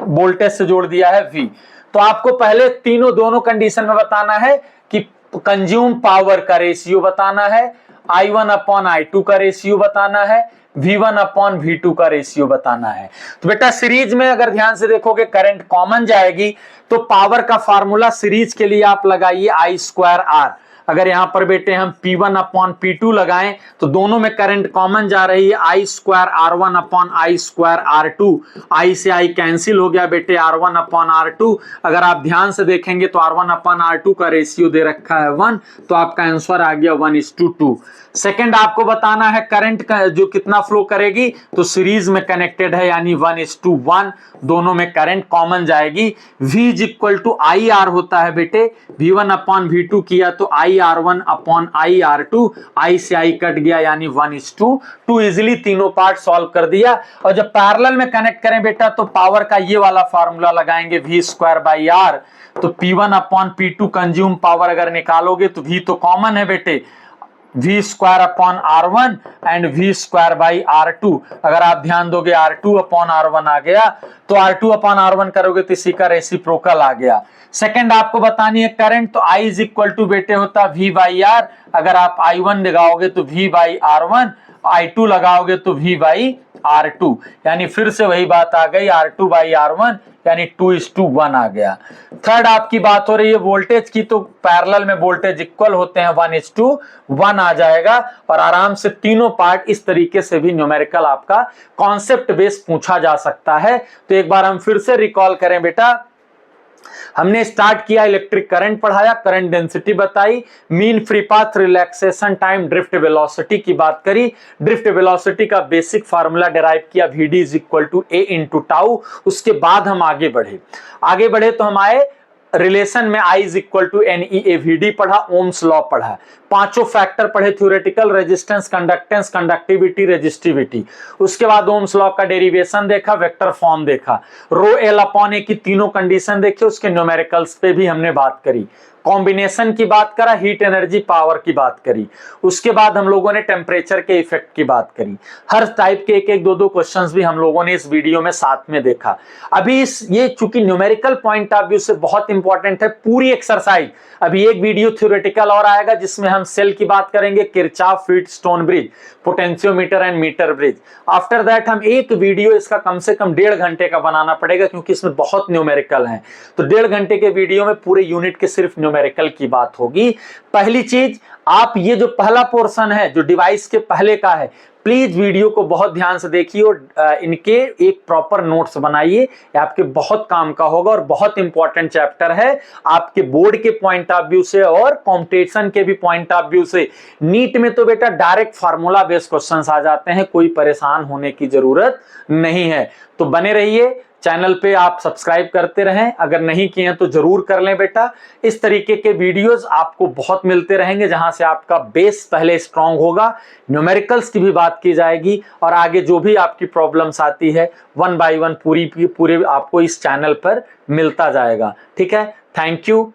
voltage से जोड़ दिया है V। तो आपको पहले दोनों कंडीशन में बताना है कि कंज्यूम पावर का रेशियो बताना है, I1 अपॉन I2 का रेशियो बताना है, V1 अपॉन V2 का रेशियो बताना है। तो बेटा सीरीज में अगर ध्यान से देखोगे करंट कॉमन जाएगी, तो पावर का फार्मूला सीरीज के लिए आप लगाइए I²R। अगर यहां पर बेटे हम P1 अपॉन P2 लगाएं तो दोनों में करंट कॉमन जा रही है, I²R1 अपॉन I²R2। I से I कैंसिल हो गया बेटे, R1 अपॉन R2। अगर आप ध्यान से देखेंगे तो R1 अपॉन R2 का रेशियो दे रखा है 1, तो आपका आंसर आ गया 1:2। सेकंड आपको बताना है करंट का जो कितना फ्लो करेगी, तो सीरीज में कनेक्टेड है यानी 1:1, दोनों में करंट कॉमन जाएगी। V is equal to IR होता है बेटे, V1 अपॉन V2 किया तो IR1 अपॉन IR2, I से I कट गया यानी 1:2। इजिली तीनों पार्ट सॉल्व कर दिया। और जब पैरेलल में कनेक्ट करें बेटा तो पावर का ये वाला फार्मूला लगाएंगे V²/R। तो P1 upon P2 consume power अगर निकालोगे तो V तो कॉमन है बेटे, V² upon R1 and V²/R2। अगर आप ध्यान दोगे R2 अपॉन R1 आ गया, तो R2 अपॉन R1 करोगे तो इसी का रेसिप्रोकल आ गया। सेकंड आपको बतानी है करंट, तो I इज इक्वल टू बेटे होता V/R। अगर आप I1 लगाओगे तो V/R1, I2 लगाओगे तो V/R2, यानी फिर से वही बात आ गई, R2/R1 यानी 2:1 आ गया। थर्ड आपकी बात हो रही है वोल्टेज की, तो पैरेलल में वोल्टेज इक्वल होते हैं, 1:1 आ जाएगा। और आराम से तीनों पार्ट इस तरीके से भी न्यूमेरिकल आपका कॉन्सेप्ट बेस पूछा जा सकता है। तो एक बार हम फिर से रिकॉल करें बेटा, हमने स्टार्ट किया, इलेक्ट्रिक करंट पढ़ाया, करंट डेंसिटी बताई, mean free path, relaxation time, drift velocity की बात करी। ड्रिफ्ट वेलोसिटी का बेसिक फार्मूला डिराइव किया, Vd is equal to A into tau. उसके बाद हम आगे बढ़े तो हम आए रिलेशन में, I is equal to NeAVd पढ़ा, ओम्स लॉ पढ़ा, पांचों फैक्टर पढ़े theoretical, resistance, conductance, conductivity, resistivity. उसके बाद ओम्स लॉ का डेरिवेशन देखा, वेक्टर फॉर्म देखा, ρL/A की तीनों कंडीशन देखी, उसके न्यूमेरिकल्स पे भी हमने बात करी, कॉम्बिनेशन की बात करा, हीट एनर्जी पावर की बात करी। उसके बाद हम लोगों ने टेम्परेचर के इफेक्ट की बात करी। हर टाइप के एक दो क्वेश्चंस भी हम लोगों ने इस वीडियो में साथ में देखा। अभी ये चूंकि न्यूमेरिकल पॉइंट ऑफ व्यू से बहुत इंपॉर्टेंट है पूरी एक्सरसाइज। अभी एक वीडियो थ्योरेटिकल और आएगा जिसमें हम सेल की बात करेंगे, Kirchhoff Wheatstone bridge, potentiometer and meter bridge. After that हम एक वीडियो इसका कम से कम 1.5 घंटे का बनाना पड़ेगा, क्योंकि इसमें बहुत न्यूमेरिकल है। तो 1.5 घंटे के वीडियो में पूरे यूनिट के सिर्फ न्यूमेरिकल की बात होगी। पहली चीज, आप ये जो पहला पोर्शन है जो डिवाइस के पहले का है, प्लीज वीडियो को बहुत ध्यान से देखिए और इनके एक प्रॉपर नोट्स बनाइए, ये आपके बहुत काम का होगा और बहुत इंपॉर्टेंट चैप्टर है आपके बोर्ड के पॉइंट ऑफ व्यू से और कॉम्पिटिशन के भी पॉइंट ऑफ व्यू से। नीट में तो बेटा डायरेक्ट फार्मूला बेस्ड क्वेश्चंस आ जाते हैं, कोई परेशान होने की जरूरत नहीं है। तो बने रहिए, चैनल पे आप सब्सक्राइब करते रहें, अगर नहीं किए हैं तो जरूर कर लें बेटा। इस तरीके के वीडियोस आपको बहुत मिलते रहेंगे, जहां से आपका बेस पहले स्ट्रांग होगा, न्यूमेरिकल्स की भी बात की जाएगी और आगे जो भी आपकी प्रॉब्लम्स आती है 1 बाय 1 पूरे आपको इस चैनल पर मिलता जाएगा। ठीक है, थैंक यू।